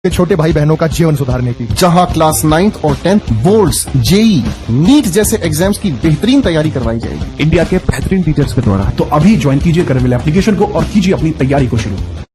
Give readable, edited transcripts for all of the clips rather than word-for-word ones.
के छोटे भाई बहनों का जीवन सुधारने की। जहां क्लास 9th और 10th बोर्ड्स, जेई, नीट जैसे एग्जाम्स की बेहतरीन तैयारी करवाई जाएगी इंडिया के बेहतरीन टीचर्स के द्वारा। तो अभी ज्वाइन कीजिए करेविल एप्लीकेशन को और कीजिए अपनी तैयारी को शुरू।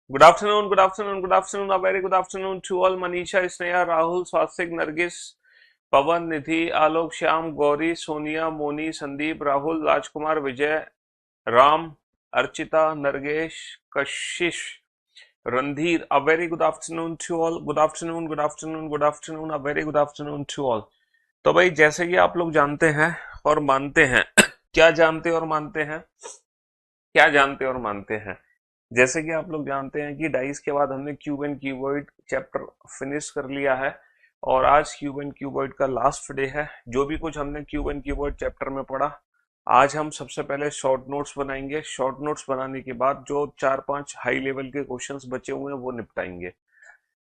Good afternoon, good afternoon, good afternoon, a very good afternoon to all. Manisha, Sneha, Rahul, Swastik, Nargis, Pawan, Nidhi, Alok, Shyam, Gauri, Sonia, Moni, Sandeep, Rahul, Rajkumar, Vijay, Ram, Archita, Nargesh, Kashish, Randhir, a very good afternoon to all. Good afternoon, good afternoon, good afternoon, a very good afternoon to all. तो भाई जैसे कि आप लोग जानते हैं और मानते हैं क्या जानते और मानते हैं क्या जानते और मानते हैं जैसे कि आप लोग जानते हैं कि डाइस के बाद हमने cube and cuboid chapter finish कर लिया है और आज क्यूब एंड क्यूबॉइड का लास्ट डे है। जो भी कुछ हमने क्यूब एंड क्यूबॉइड चैप्टर में पढ़ा, आज हम सबसे पहले शॉर्ट नोट्स बनाएंगे। शॉर्ट नोट्स बनाने के बाद जो 4-5 हाई लेवल के क्वेश्चंस बचे हुए हैं वो निपटाएंगे।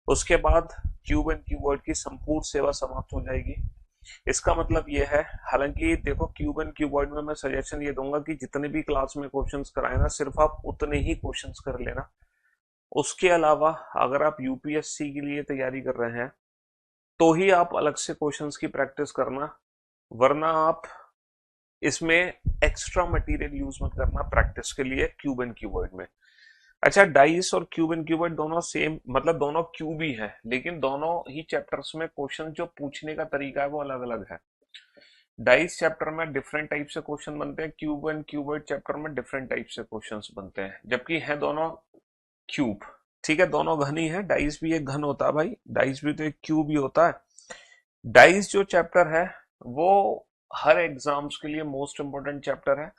उसके बाद क्यूब एंड क्यूबॉइड की संपूर्ण सेवा समाप्त हो जाएगी। इसका मतलब ये है, हालांकि देखो क्यूब एंड क्यूबॉइड में मैं सजेशन ये दूंगा कि जितने भी क्लास में क्वेश्चंस कराए ना, सिर्फ आप उतने ही क्वेश्चंस कर लेना। उसके अलावा अगर आप यूपीएससी के लिए तैयारी कर रहे हैं तो ही आप अलग से क्वेश्चंस की प्रैक्टिस करना, वरना आप इसमें एक्स्ट्रा मटेरियल यूज मत करना प्रैक्टिस के लिए क्यूब एंड क्यूबॉइड में। अच्छा, डाइस और क्यूब एंड क्यूबॉइड दोनों सेम, मतलब दोनों क्यूब ही है, लेकिन दोनों ही चैप्टर्स में क्वेश्चन जो पूछने का तरीका है वो अलग अलग है। डाइस चैप्टर में डिफरेंट टाइप से क्वेश्चन बनते हैं, क्यूब एंड क्यूबॉइड चैप्टर में डिफरेंट टाइप से क्वेश्चंस बनते हैं, जबकि है दोनों क्यूब। ठीक है, दोनों घन ही है। डाइस भी एक घन होता है भाई, डाइस भी तो एक क्यूब ही होता है। डाइस जो चैप्टर है वो हर एग्जाम्स के लिए मोस्ट इंपोर्टेंट चैप्टर है।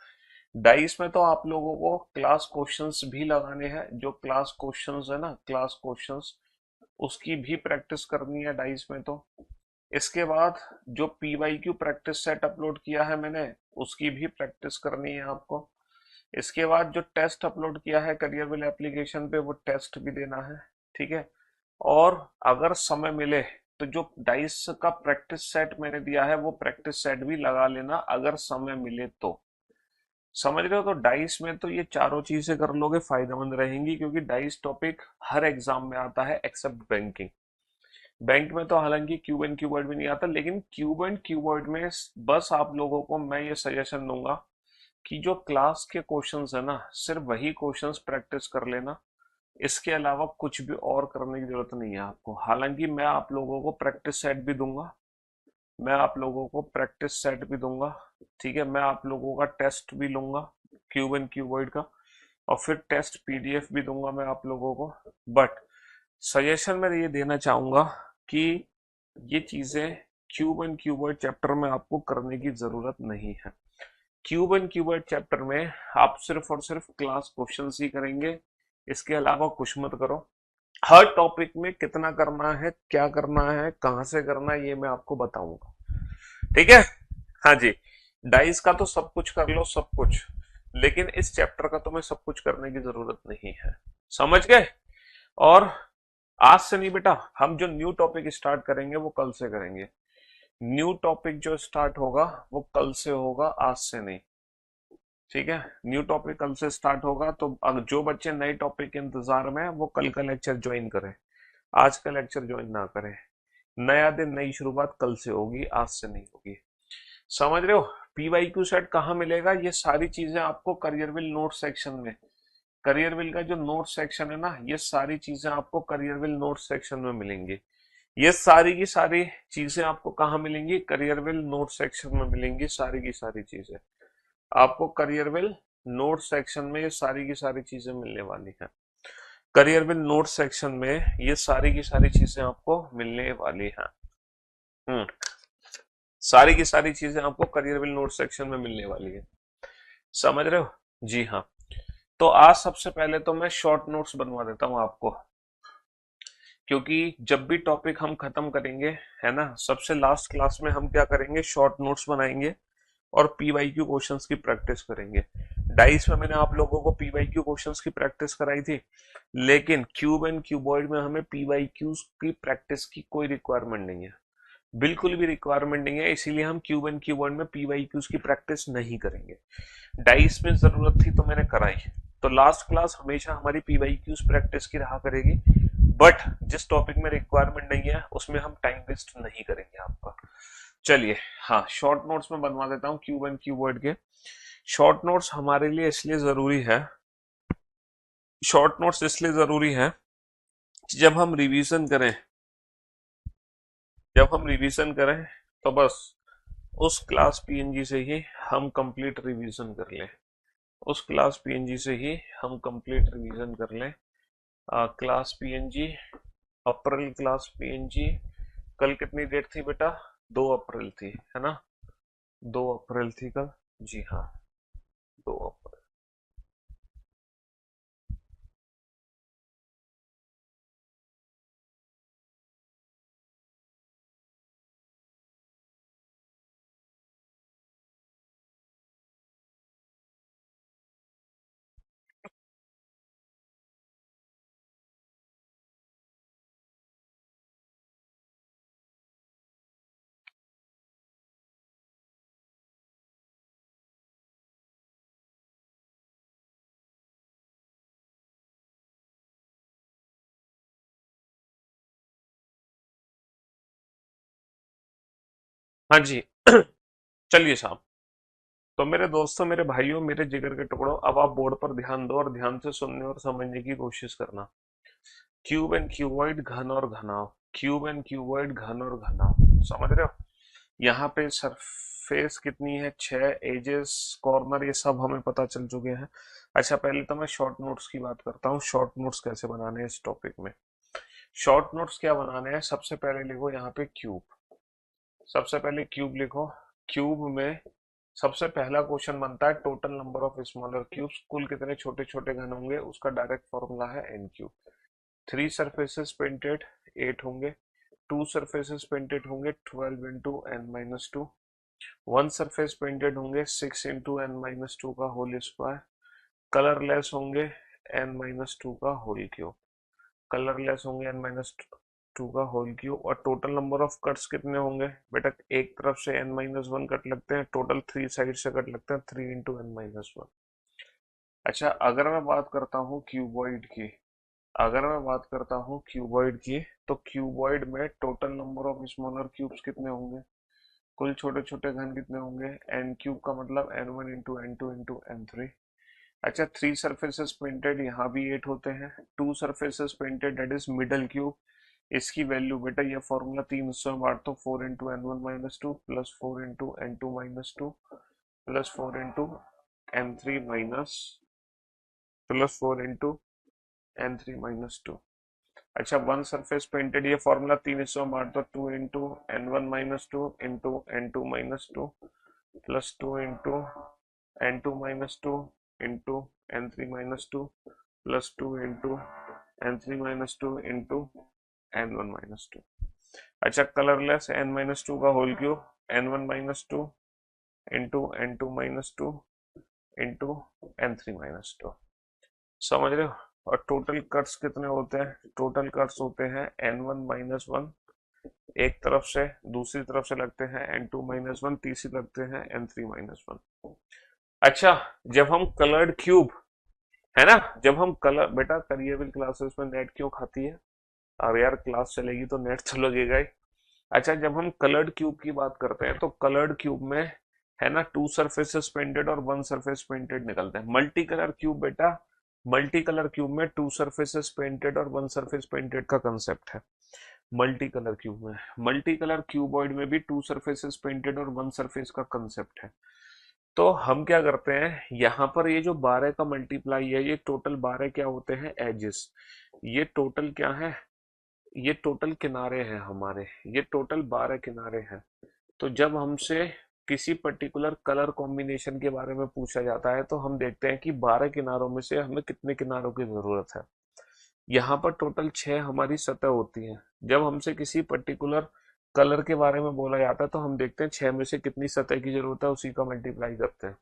डाइस में तो आप लोगों को क्लास क्वेश्चंस भी लगाने हैं। जो क्लास क्वेश्चंस है ना, क्लास क्वेश्चंस, उसकी भी प्रैक्टिस करनी है डाइस में। तो इसके बाद जो पीवाईक्यू प्रैक्टिस सेट अपलोड किया है मैंने, उसकी भी प्रैक्टिस करनी है आपको। इसके बाद जो टेस्ट अपलोड किया है करियरविल एप्लीकेशन पे, वो टेस्ट भी देना है। ठीक है, और अगर समय मिले तो जो डाइस का प्रैक्टिस सेट मैंने दिया है वो प्रैक्टिस सेट भी लगा लेना अगर समय मिले तो। समझ रहे हो? तो डाइस में तो ये चारों चीजें कर लोगे, फायदेमंद रहेंगी, क्योंकि डाइस टॉपिक हर एग्जाम में आता है एक्सेप्ट बैंकिंग। बैंक में तो हालांकि क्यूब एंड क्यूबॉइड भी नहीं आता, लेकिन क्यूब एंड क्यूबॉइड में बस आप लोगों को मैं ये सजेशन दूंगा कि जो क्लास के क्वेश्चंस है ना, सिर्फ वही क्वेश्चंस प्रैक्टिस कर लेना। इसके अलावा कुछ भी और करने की जरूरत नहीं है आपको। हालांकि मैं आप लोगों को प्रैक्टिस सेट भी दूंगा, मैं आप लोगों को प्रैक्टिस सेट भी दूंगा। ठीक है, मैं आप लोगों का टेस्ट भी लूंगा क्यूब एंड क्यूबॉइड का, और फिर टेस्ट पीडीएफ भी दूंगा मैं आप लोगों को। बट सजेशन मैं ये देना चाहूंगा कि ये चीजें क्यूब एंड क्यूबॉइड चैप्टर में आपको करने की जरूरत नहीं है। क्यूब एंड क्यूबॉइड चैप्टर में आप सिर्फ और सिर्फ क्लास क्वेश्चन ही करेंगे, इसके अलावा कुछ मत करो। हर टॉपिक में कितना करना है, क्या करना है, कहां से करना है, ये मैं आपको बताऊंगा। ठीक है, हाँ जी। डाइस का तो सब कुछ कर लो, सब कुछ, लेकिन इस चैप्टर का तुम्हें सब कुछ करने की जरूरत नहीं है। समझ गए? और आज से नहीं बेटा, हम जो न्यू टॉपिक स्टार्ट करेंगे वो कल से करेंगे। न्यू टॉपिक जो स्टार्ट होगा वो कल से होगा, आज से नहीं। ठीक है, न्यू टॉपिक कल से स्टार्ट होगा, तो जो बच्चे नए टॉपिक के इंतजार में हैं वो कल का लेक्चर ज्वाइन करें, आज का लेक्चर ज्वाइन ना करें। नया दिन नई शुरुआत कल से होगी, आज से नहीं होगी। समझ रहे हो? पीवाईक्यू सेट कहाँ मिलेगा? ये सारी चीजें आपको करियरविल नोट सेक्शन में, करियरविल का जो नोट सेक्शन है ना, ये सारी चीजें आपको करियरविल नोट सेक्शन में मिलेंगी। ये सारी की सारी चीजें आपको कहाँ मिलेंगी? करियरविल नोट सेक्शन में मिलेंगी। सारी की सारी चीजें आपको करियरविल नोट सेक्शन में, ये सारी की सारी चीजें मिलने वाली हैं। करियरविल नोट सेक्शन में ये सारी की सारी चीजें आपको मिलने वाली हैं। सारी की सारी चीजें आपको करियरविल नोट सेक्शन में मिलने वाली है। समझ रहे हो? जी हाँ। तो आज सबसे पहले तो मैं शॉर्ट नोट्स बनवा देता हूं आपको, क्योंकि जब भी टॉपिक हम खत्म करेंगे, है ना, सबसे लास्ट क्लास में हम क्या करेंगे? शॉर्ट नोट्स बनाएंगे और पीवाईक्यू क्वेश्चंस की प्रैक्टिस करेंगे। डाइस में मैंने आप लोगों को पीवाईक्यू क्वेश्चंस की प्रैक्टिस कराई थी, लेकिन क्यूब एंड क्यूबॉइड में हमें पीवाईक्यूज की प्रैक्टिस की कोई रिक्वायरमेंट नहीं है, बिल्कुल भी रिक्वायरमेंट नहीं है। इसीलिए हम क्यूब एंड क्यूबॉइड में पीवाईक्यूज की प्रैक्टिस नहीं करेंगे। डाइस में जरूरत थी तो मैंने कराई, तो लास्ट क्लास हमेशा हमारी पीवाईक्यूज प्रैक्टिस की रहा करेगी। बट जिस टॉपिक में रिक्वायरमेंट नहीं है उसमें हम टाइम वेस्ट नहीं करेंगे आपका। चलिए, हाँ, शॉर्ट नोट्स में बनवा देता हूँ क्यूब एंड क्यूबॉइड के। शॉर्ट नोट्स हमारे लिए इसलिए जरूरी है, शॉर्ट नोट्स इसलिए जरूरी है कि जब हम रिवीजन करें तो बस उस क्लास पीएनजी से ही हम कंप्लीट रिवीजन कर लें, उस क्लास पीएनजी से ही हम कंप्लीट रिवीजन कर लें। क्लास पीएनजी, अप्रैल क्लास पीएनजी, कल कितनी डेट थी बेटा? 2 अप्रैल थी, है ना? 2 अप्रैल थी कल। जी हाँ, 2 अप्रैल। हाँ जी। चलिए साहब, तो मेरे दोस्तों, मेरे भाइयों, मेरे जिगर के टुकड़ों, अब आप बोर्ड पर ध्यान दो और ध्यान से सुनने और समझने की कोशिश करना। क्यूब एंड क्यूबॉइड, घन और घनाव, क्यूब एंड क्यूबॉइड, घन और घनाव। समझ रहे हो? यहाँ पे सरफेस कितनी है? 6 एजेस, कॉर्नर, ये सब हमें पता चल चुके हैं। अच्छा, पहले तो मैं शॉर्ट नोट्स की बात करता हूँ। शॉर्ट नोट्स कैसे बनाने हैं इस टॉपिक में? शॉर्ट नोट्स क्या बनाने हैं? सबसे पहले लिखो यहाँ पे क्यूब, सबसे पहले क्यूब लिखो। क्यूब में सबसे पहला क्वेश्चन बनता है total number of smaller cubes, कुल कितने छोटे छोटे घन होंगे, उसका डायरेक्ट फॉर्मूला है एन क्यूब। 3 सरफेसेस पेंटेड 8 होंगे, 2 सरफेसेस पेंटेड होंगे 12 into N minus 2, 1 surface painted होंगे 6 इंटू एन माइनस 2 का होल स्क्वायर, कलरलेस होंगे एन माइनस 2 का होल क्यूब, कलरलेस होंगे एन माइनस 2 का होल क्यूब। और टोटल नंबर ऑफ कट्स कितने होंगे बेटा? एक तरफ से एन माइनस 1 कट लगते हैं, टोटल 3 साइड से कट लगते हैं, 3 इंटू एन माइनस 1। अच्छा, अगर मैं बात करता हूँ क्यूबॉइड की, अगर मैं बात करता हूँ क्यूबॉइड की, तो क्यूबॉइड में total number of smaller cubes कितने होंगे? कुल छोटे छोटे घन कितने होंगे? एन क्यूब का मतलब N one into N two into N three. अच्छा, 3 सरफेसेस पेंटेड, यहाँ भी 8 होते हैं। 2 surfaces painted, that is middle cube, इसकी वैल्यू बेटा, ये फॉर्मूला 3 हिस्सों में बांट दो, 4 into N one minus 2 plus 4 into N two minus 2 plus 4 into N three minus plus 4 into N three minus 2। अच्छा, 1 सरफेस पेंटेड, ये फॉर्मूला 3 हिस्सों में बांट दो, 2 into N one minus 2 into N two minus 2 plus 2 into N two minus 2 into N three minus 2 plus 2 into N three minus 2 into N one minus 2। अच्छा, colourless N minus 2 का whole cube, N one minus 2 into N two minus 2 into N three minus 2। समझ रहे हो? और total cuts कितने होते हैं? Total cuts होते हैं एन वन माइनस 1 एक तरफ से, दूसरी तरफ से लगते हैं एन टू माइनस 1, तीसरी लगते हैं एन थ्री माइनस 1। अच्छा, जब हम कलर्ड क्यूब, है ना, जब हम कलर, बेटा करिएबल क्लासेस में नेट क्यों खाती है? और यार क्लास चलेगी तो नेट तो लगेगा ही। अच्छा, जब हम कलर्ड क्यूब की बात करते हैं तो कलर्ड क्यूब में, है ना, 2 सरफेसेस पेंटेड और 1 सरफेस पेंटेड निकलते हैं। मल्टी कलर क्यूब बेटा, मल्टी कलर क्यूब में 2 सरफेसेस पेंटेड और 1 सरफेस पेंटेड का कंसेप्ट है मल्टी कलर क्यूब में। मल्टी कलर क्यूबॉइड में भी 2 सरफेसेस पेंटेड और 1 सरफेस का कंसेप्ट है। तो हम क्या करते हैं, यहाँ पर ये जो 12 का मल्टीप्लाई है, ये टोटल 12 क्या होते हैं, एजेस। ये टोटल क्या है, ये टोटल किनारे हैं हमारे, ये टोटल 12 किनारे हैं। तो जब हमसे किसी पर्टिकुलर कलर कॉम्बिनेशन के बारे में पूछा जाता है तो हम देखते हैं कि 12 किनारों में से हमें कितने किनारों की जरूरत है। यहाँ पर टोटल 6 हमारी सतह होती है। जब हमसे किसी पर्टिकुलर कलर के बारे में बोला जाता है तो हम देखते हैं 6 में से कितनी सतह की जरूरत है, उसी का मल्टीप्लाई करते हैं।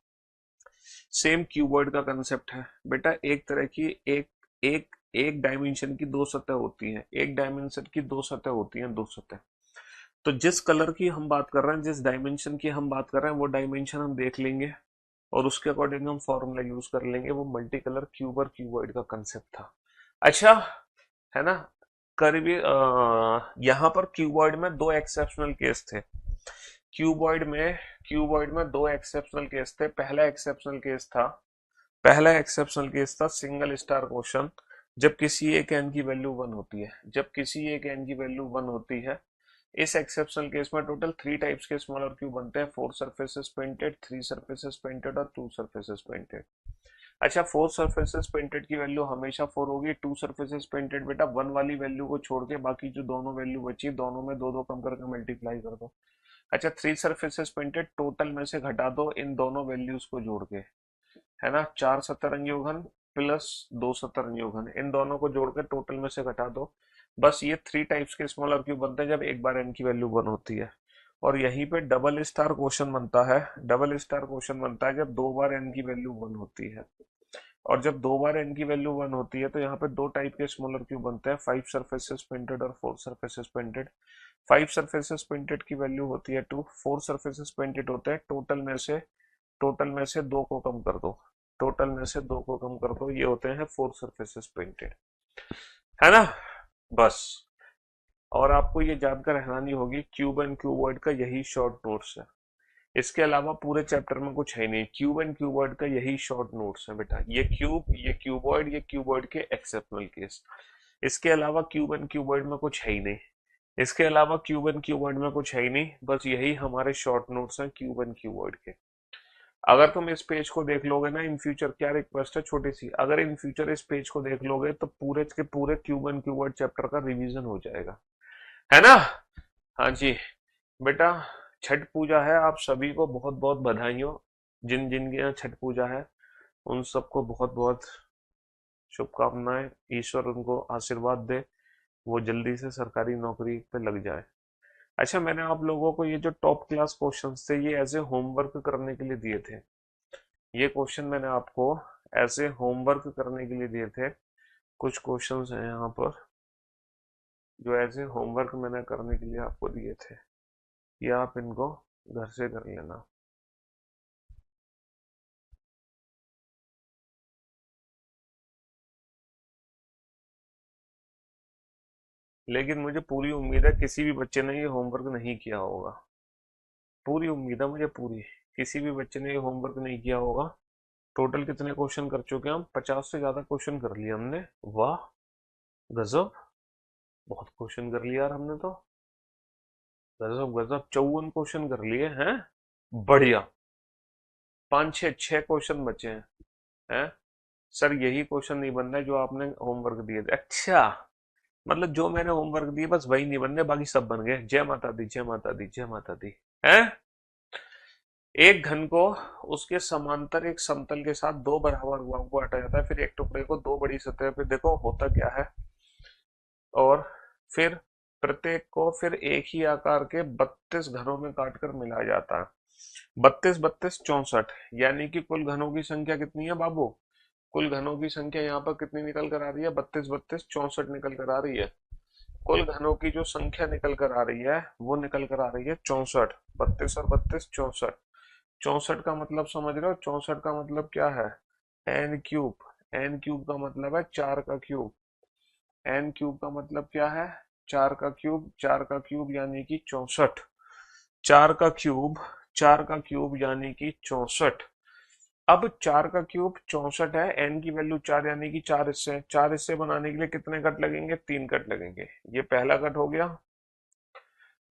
सेम क्यूबॉइड का कंसेप्ट है बेटा। एक तरह की एक एक एक डायमेंशन की 2 सतह होती हैं, एक डायमेंशन की 2 सतह होती हैं, 2 सतह। तो जिस कलर की हम बात कर रहे हैं, जिस डायमेंशन की हम बात कर रहे हैं, वो डायमेंशन हम देख लेंगे और उसके अकॉर्डिंग हम फॉर्मूला यूज कर लेंगे। वो मल्टी कलर क्यूब और क्यूबॉइड का कंसेप्ट था। अच्छा, है ना। करीबी यहाँ पर क्यूबॉइड में 2 एक्सेप्शनल केस थे। क्यूबॉइड में 2 एक्सेप्शनल केस थे। पहला एक्सेप्शनल केस था सिंगल स्टार क्वेश्चन, जब किसी एक एन की वैल्यू 1 होती है। जब किसी एक एन की वैल्यू 1 होती है, इस एक्सेप्शनल केस में टोटल 3 टाइप्स के स्मॉलर क्यूब बनते हैं। 4 सरफेसेस पेंटेड, 3 सरफेसेस पेंटेड और 2 सरफेसेस पेंटेड। अच्छा, 4 सरफेसेस पेंटेड की वैल्यू हमेशा 4 होगी। 2 सरफेसेस पेंटेड बेटा 1 वाली वैल्यू को छोड़ के बाकी जो दोनों वैल्यू बची, दोनों में 2 2 कम करके मल्टीप्लाई कर दो। अच्छा, 3 सरफेसेस पेंटेड टोटल में से घटा दो इन दोनों वैल्यूज को जोड़ के, है ना। 4 सतरंगी घन प्लस 2 सतरंगी घन, इन दोनों को जोड़ के टोटल में से घटा दो। बस ये 3 टाइप्स के स्मॉलर क्यूब बनते हैं जब एक बार एन की वैल्यू 1 होती है। और यहीं पे डबल स्टार क्वेश्चन बनता है। डबल स्टार क्वेश्चन बनता है जब 2 बार एन की वैल्यू 1 होती है। और जब 2 बार एन की वैल्यू 1 होती है तो यहाँ पे 2 टाइप के स्मॉलर क्यूब बनते हैं, 5 सरफेसेस पेंटेड और 4 सरफेसेस पेंटेड। 5 सरफेसेस पेंटेड की वैल्यू होती है 2, 4 सरफेसेस पेंटेड होते हैं। टोटल में से 2 को कम कर दो, टोटल में से 2 को कम कर दो, ये होते हैं 4 सरफेसेस पेंटेड, है ना। बस। और आपको ये जानकर हैरानी होगी, क्यूब एंड क्यूबॉइड का यही शॉर्ट नोट्स है। इसके अलावा पूरे चैप्टर में कुछ है नहीं। क्यूब एंड क्यूबॉइड का यही शॉर्ट नोट्स है बेटा। ये क्यूब, ये क्यूबॉइड, ये क्यूबॉइड के एक्सेप्शनल केस। इसके अलावा क्यूब एंड क्यूबॉइड में कुछ है ही नहीं। इसके अलावा क्यूब एंड क्यूबॉइड में कुछ है ही नहीं, बस यही हमारे शॉर्ट नोट्स हैं क्यूब एंड क्यूबॉइड के। अगर तुम इस पेज को देख लोगे ना इन फ्यूचर, क्या रिक्वेस्ट है छोटी सी, अगर इन फ्यूचर इस पेज को देख लोगे तो पूरे के पूरे क्यूब एंड क्यूबॉइड चैप्टर का रिवीजन हो जाएगा, है ना। हाँ जी बेटा, छठ पूजा है, आप सभी को बहुत बहुत बधाई हो। जिन जिन के यहाँ छठ पूजा है उन सबको बहुत बहुत शुभकामनाएं। ईश्वर उनको आशीर्वाद दे, वो जल्दी से सरकारी नौकरी पे लग जाए। अच्छा, मैंने आप लोगों को ये जो टॉप क्लास क्वेश्चंस थे ये ऐसे होमवर्क करने के लिए दिए थे। ये क्वेश्चन मैंने आपको ऐसे होमवर्क करने के लिए दिए थे। कुछ क्वेश्चंस हैं यहाँ पर जो ऐसे होमवर्क मैंने करने के लिए आपको दिए थे, ये आप इनको घर से कर लेना। लेकिन मुझे पूरी उम्मीद है किसी भी बच्चे ने ये होमवर्क नहीं किया होगा। पूरी उम्मीद है मुझे, पूरी। किसी भी बच्चे ने ये होमवर्क नहीं किया होगा। टोटल कितने क्वेश्चन कर चुके हैं हम? 50 से ज्यादा क्वेश्चन कर लिए हमने। वाह, गजब, बहुत क्वेश्चन कर लिया यार हमने तो। गजब गजब, 54 क्वेश्चन कर लिए हैं। बढ़िया। 5 6 क्वेश्चन बचे हैं। सर यही क्वेश्चन नहीं बनना है जो आपने होमवर्क दिए थे। अच्छा, मतलब जो मैंने होमवर्क दिए बस वही नहीं बनने, बाकी सब बन गए। जय माता दी, जय माता दी, जय माता दी। हैं? एक घन को उसके समांतर एक समतल के साथ 2 बराबर भागों को काटा जाता है, फिर एक टुकड़े को 2 बड़ी सतह पे, देखो होता क्या है, और फिर प्रत्येक को फिर एक ही आकार के 32 घनों में काटकर मिलाया जाता है। 32 32 64, यानी कि कुल घनों की संख्या कितनी है बाबू? कुल घनों की संख्या यहाँ पर कितनी निकल कर आ रही है? 32 32 64 निकल कर आ रही है। कुल घनों की जो संख्या निकल कर आ रही है वो निकल कर आ रही है 64। 32 और 32 64। 64 का मतलब समझ रहे हो? 64 का मतलब क्या है? N cube. एन क्यूब का मतलब है 4 का क्यूब। एन क्यूब का मतलब क्या है? 4 का क्यूब। 4 का क्यूब यानी कि 64। 4 का क्यूब, 4 का क्यूब यानी कि 64। अब 4 का क्यूब 64 है, एन की वैल्यू 4 यानी कि 4 हिस्से। 4 हिस्से बनाने के लिए कितने कट लगेंगे? 3 कट लगेंगे। ये पहला कट हो गया,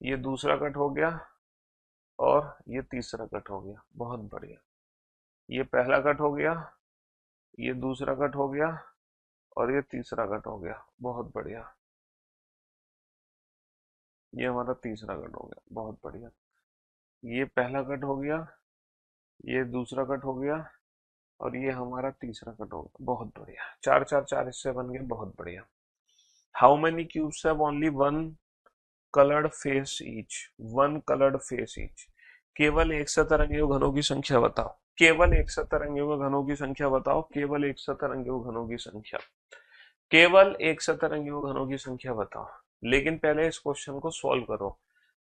ये दूसरा कट हो गया, और ये तीसरा कट हो गया। बहुत बढ़िया। ये पहला कट हो गया, ये दूसरा कट हो गया, और ये तीसरा कट हो गया। बहुत बढ़िया। ये हमारा तीसरा कट हो गया। बहुत बढ़िया। ये पहला कट हो गया, ये दूसरा कट हो गया, और ये हमारा तीसरा कट हो गया। बहुत बढ़िया। चार चार चार हिस्से बन गए। बहुत बढ़िया। How many cubes have only one coloured face each? One coloured face each. केवल एक सतरंगी घनों की संख्या बताओ। केवल एक सतरंगी घनों की संख्या बताओ। केवल एक सतरंगी घनों की संख्या। केवल एक सतरंगी घनों की संख्या बताओ। लेकिन पहले इस क्वेश्चन को सॉल्व करो।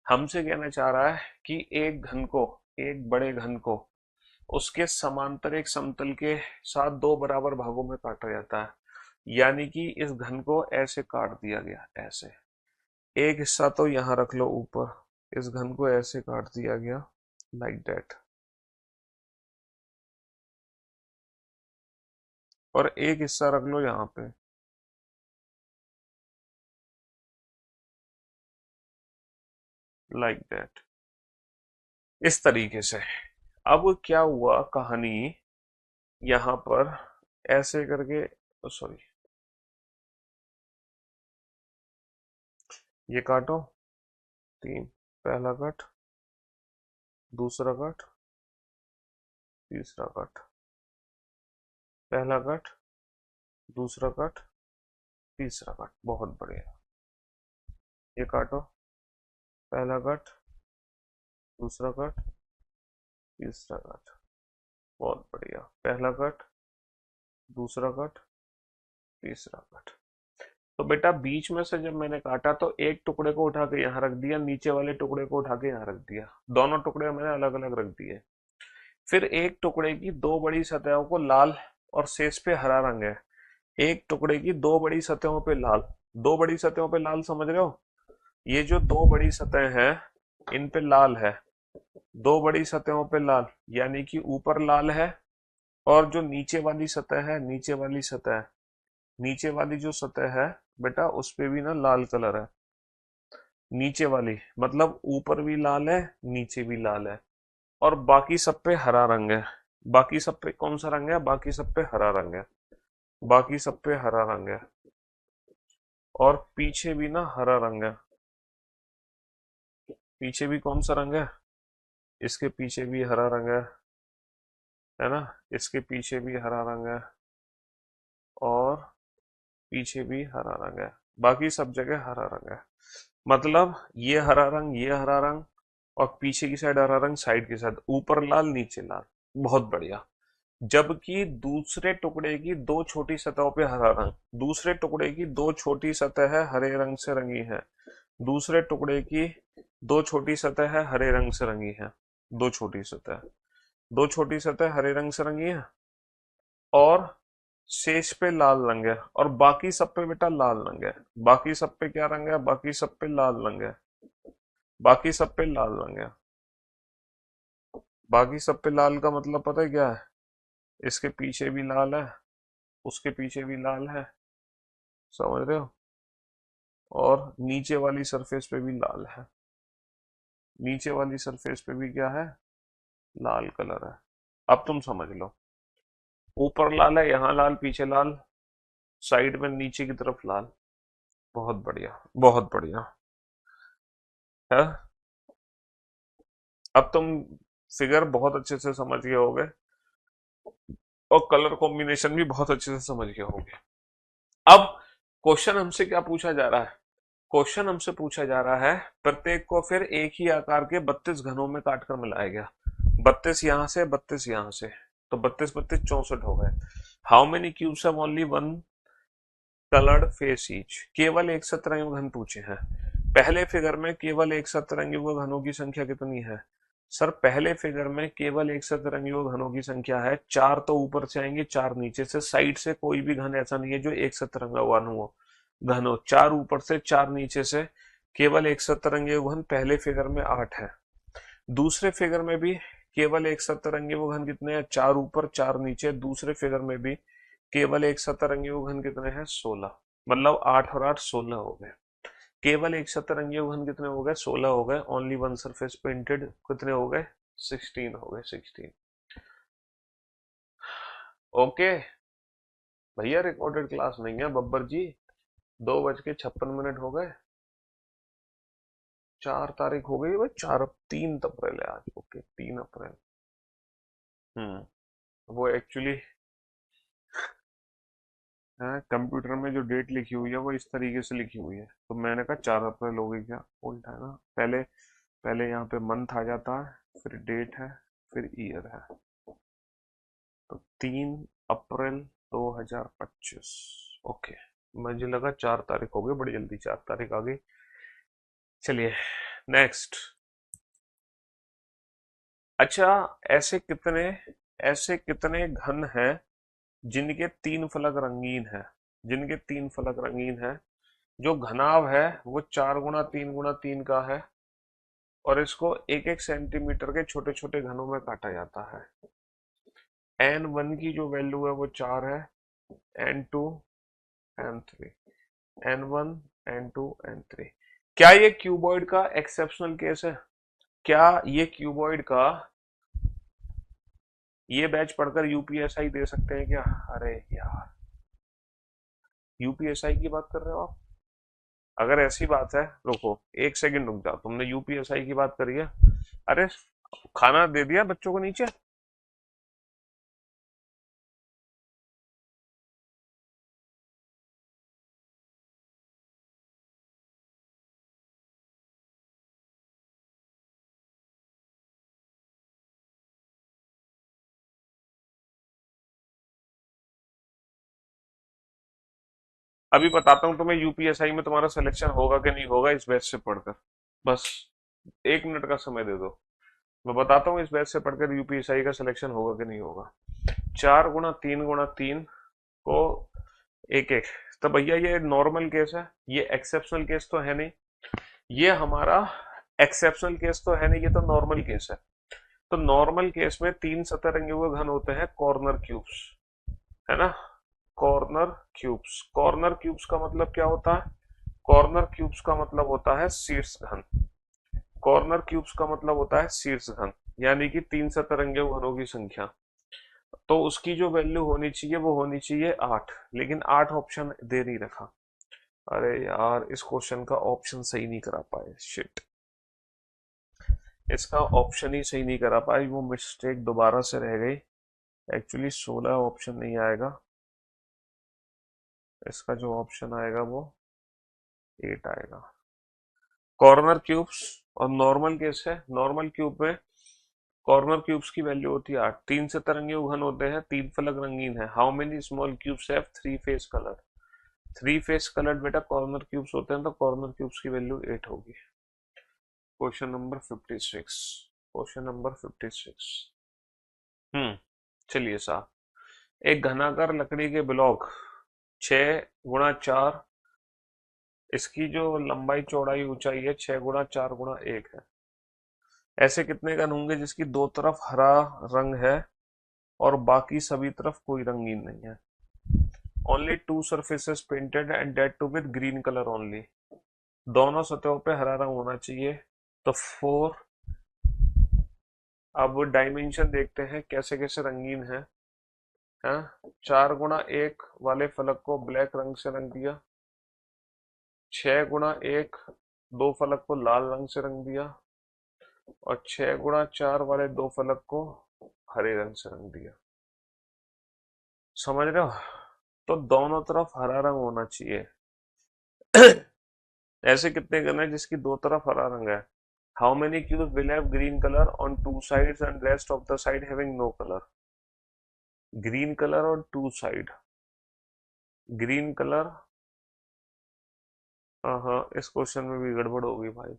हमसे कहना चाह रहा है कि एक घन को, एक बड़े घन को उसके समांतर एक समतल के साथ दो बराबर भागों में काटा जाता है। यानी कि इस घन को ऐसे काट दिया गया, ऐसे। एक हिस्सा तो यहां रख लो ऊपर, इस घन को ऐसे काट दिया गया, लाइक दैट। और एक हिस्सा रख लो यहां पे, लाइक दैट, इस तरीके से। अब क्या हुआ कहानी, यहां पर ऐसे करके, सॉरी, ये काटो, 3, पहला कट, दूसरा कट, तीसरा कट, पहला कट, दूसरा कट, तीसरा कट। बहुत बढ़िया। ये काटो, पहला कट, दूसरा कट, तीसरा कट। बहुत बढ़िया। पहला कट, दूसरा कट, तीसरा कट। तो बेटा बीच में से जब मैंने काटा तो एक टुकड़े को उठा के यहाँ रख दिया, नीचे वाले टुकड़े को उठा के यहाँ रख दिया। दोनों टुकड़े मैंने अलग अलग रख दिए। फिर एक टुकड़े की दो बड़ी सतहों को लाल और शेष पे हरा रंग है। एक टुकड़े की दो बड़ी सतहों पे लाल, दो बड़ी सतहों पे लाल, समझ रहे हो? ये जो दो बड़ी सतह है इन पे लाल है, दो बड़ी सतहों पे लाल, यानी कि ऊपर लाल है, और जो नीचे वाली सतह है, नीचे वाली सतह, नीचे वाली जो सतह है बेटा उस पे भी ना लाल कलर है। नीचे वाली मतलब ऊपर भी लाल है, नीचे भी लाल है, और बाकी सब पे हरा रंग है। बाकी सब पे कौन सा रंग है? बाकी सब पे हरा रंग है। बाकी सब पे हरा रंग है, और पीछे भी ना हरा रंग है। पीछे भी कौन सा रंग है? इसके पीछे भी हरा रंग है ना? इसके पीछे भी हरा रंग है, और पीछे भी हरा रंग है। बाकी सब जगह हरा रंग है। मतलब ये हरा रंग, ये हरा रंग, और पीछे की साइड हरा रंग, साइड की साइड ऊपर लाल, नीचे लाल। बहुत बढ़िया। जबकि दूसरे टुकड़े की दो छोटी सतहों पे हरा रंग, दूसरे टुकड़े की दो छोटी सतह है हरे रंग से रंगी है। दूसरे टुकड़े की दो छोटी सतह है हरे रंग से रंगी है। दो छोटी सतह, दो छोटी सतह हरे रंग से रंगी है, और शेष पे लाल रंग है, और बाकी सब पे बेटा लाल रंग है। बाकी सब पे क्या रंग है? बाकी सब पे लाल रंग है। बाकी सब पे लाल रंग है। बाकी सब पे लाल का मतलब पता है क्या है? इसके पीछे भी लाल है, उसके पीछे भी लाल है, समझ रहे हो? और नीचे वाली सरफेस पे भी लाल है। नीचे वाली सरफेस पे भी क्या है? लाल कलर है। अब तुम समझ लो, ऊपर लाल है, यहाँ लाल, पीछे लाल, साइड में नीचे की तरफ लाल। बहुत बढ़िया, बहुत बढ़िया है। अब तुम फिगर बहुत अच्छे से समझ गए होगे, और कलर कॉम्बिनेशन भी बहुत अच्छे से समझ गए होगे। अब क्वेश्चन हमसे क्या पूछा जा रहा है? क्वेश्चन हमसे पूछा जा रहा है प्रत्येक को फिर एक ही आकार के 32 घनों में काटकर मिलाया गया। 32 यहां से, 32 यहां से, तो 32 32 64 हो गए। How many cubes have only one coloured face each? केवल एक सतरंगी घन पूछे हैं। पहले फिगर में केवल एक सतरंगी घनों की संख्या कितनी है? सर पहले फिगर में केवल एक सतरंगी घनों की संख्या है, चार तो ऊपर से आएंगे, चार नीचे से, साइड से कोई भी घन ऐसा नहीं है जो एक सतरंगा घन हो, चार ऊपर से चार नीचे से, केवल एक सतरंगी घन पहले फिगर में 8 है। दूसरे फिगर में भी केवल एक सतरंगी घन कितने हैं, चार ऊपर चार नीचे, दूसरे फिगर में भी केवल एक सतरंगी घन कितने हैं, 16, मतलब 8 और 8 16 हो गए। केवल एक सतरंगी घन कितने हो गए, 16 हो गए। ओनली वन सरफेस पेंटेड कितने हो गए, 16 हो गए, 16। ओके भैया, रिकॉर्डेड क्लास नहीं है बब्बर जी। 2:56 हो गए, 4 तारीख हो गई भाई, 3 अप्रैल है आज। ओके 3 अप्रैल। वो एक्चुअली कंप्यूटर में जो डेट लिखी हुई है वो इस तरीके से लिखी हुई है, तो मैंने कहा 4 अप्रैल हो गई क्या, उल्टा है ना। पहले पहले यहाँ पे मंथ आ जाता है, फिर डेट है, फिर ईयर है। तो 3 अप्रैल 2025। ओके, मुझे लगा 4 तारीख हो गई, बड़ी जल्दी 4 तारीख आ गई। चलिए नेक्स्ट। अच्छा, ऐसे कितने घन हैं जिनके तीन फलक रंगीन है, जिनके तीन फलक रंगीन है। जो घनाभ है वो 4 × 3 × 3 का है, और इसको एक एक सेंटीमीटर के छोटे छोटे घनों में काटा जाता है। n1 की जो वैल्यू है वो 4 है, n2 n3, n1 n2 n3। क्या ये क्यूबॉइड का एक्सेप्शनल केस है? क्या ये क्यूबॉइड का, ये बैच पढ़कर यूपीएसआई दे सकते हैं क्या? अरे यार, यूपीएसआई की बात कर रहे हो आप? अगर ऐसी बात है, रुको 1 सेकंड रुक जाओ, तुमने यूपीएसआई की बात करी है। अरे खाना दे दिया बच्चों को नीचे? अभी बताता हूँ तुम्हें यूपीएसआई में तुम्हारा सिलेक्शन होगा कि नहीं होगा इस बैच से पढ़कर। बस 1 मिनट का समय दे दो, मैं बताता हूँ इस बैच से पढ़कर यूपीएसआई का सिलेक्शन होगा कि नहीं होगा। 4 × 3 × 3 को एक एक, तो भैया ये नॉर्मल केस है, ये एक्सेप्शनल केस तो है नहीं। ये हमारा एक्सेप्शनल केस तो है नहीं, ये तो नॉर्मल केस है। तो नॉर्मल केस में तीन सतरंगी हुए घन होते हैं कॉर्नर क्यूब्स, है ना। कॉर्नर क्यूब्स, कॉर्नर क्यूब्स का मतलब क्या होता है? कॉर्नर क्यूब्स का मतलब होता है शीर्ष घन। कॉर्नर क्यूब्स का मतलब होता है शीर्ष घन, यानी कि तीन सतरंगी घनों की संख्या। तो उसकी जो वैल्यू होनी चाहिए वो होनी चाहिए 8, लेकिन 8 ऑप्शन दे नहीं रखा। अरे यार, इस क्वेश्चन का ऑप्शन सही नहीं करा पाए, शिट, इसका ऑप्शन ही सही नहीं करा पाए, वो मिस्टेक दोबारा से रह गई। एक्चुअली 16 ऑप्शन नहीं आएगा, इसका जो ऑप्शन आएगा वो 8 आएगा। कॉर्नर क्यूब्स और नॉर्मल केस है। नॉर्मल क्यूब में कॉर्नर क्यूब्स की वैल्यू होती है 8, तीन सतरंगी घन होते हैं, तीन फलक रंगीन है। How many small cubes have 3 face colour? 3 face coloured बेटा कॉर्नर क्यूब्स होते हैं, तो कॉर्नर क्यूब्स की वैल्यू 8 होगी। Question number 56, question number 56। चलिए साहब, एक घनाकार लकड़ी के ब्लॉक 6 × 4, इसकी जो लंबाई चौड़ाई ऊंचाई है 6 × 4 × 1 है। ऐसे कितने घन होंगे जिसकी दो तरफ हरा रंग है और बाकी सभी तरफ कोई रंगीन नहीं है? Only 2 surfaces painted and that too with green colour only. दोनों सतहों पे हरा रंग होना चाहिए। तो 4, अब डायमेंशन देखते हैं कैसे कैसे रंगीन है। 4 × 1 वाले फलक को ब्लैक रंग से रंग दिया, 6 × 1 दो फलक को लाल रंग से रंग दिया, और 6 × 4 वाले दो फलक को हरे रंग से रंग दिया। समझ रहे हो? तो दोनों तरफ हरा रंग होना चाहिए। ऐसे कितने घन है जिसकी दो तरफ हरा रंग है? How many cubes will have green colour on 2 sides and rest of the side having no colour? Green colour और 2 साइड, ग्रीन कलर। हाँ, इस क्वेश्चन में भी गड़बड़ होगी भाई।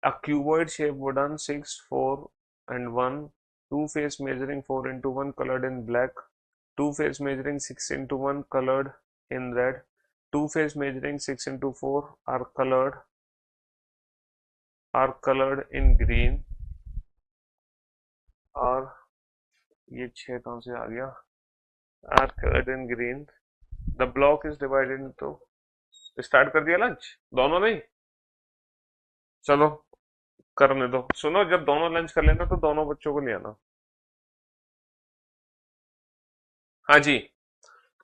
A cuboid shaped wooden 6, 4 and 1, two-face measuring 4 into 1 colored in black, two-face measuring 6 into 1 colored in red, two-face measuring 6 into 4 are colored in green, और ये 6 कहाँ से आ गया, are colored in green. The block is divided into, start कर दिया lunch दोनों नहीं, चलो करने दो। सुनो, जब दोनों लंच कर लेना तो दोनों बच्चों को ले आना। हाँ जी,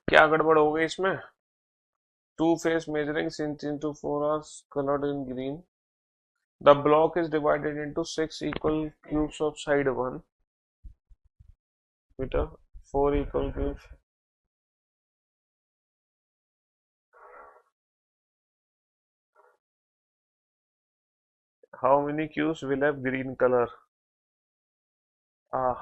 क्या गड़बड़ हो गई इसमें? Two face measuring since into 4 are coloured in green, the block is divided into 6 equal cubes of side 1 metre, 4 equal cubes. How many cubes will have green color? Ah,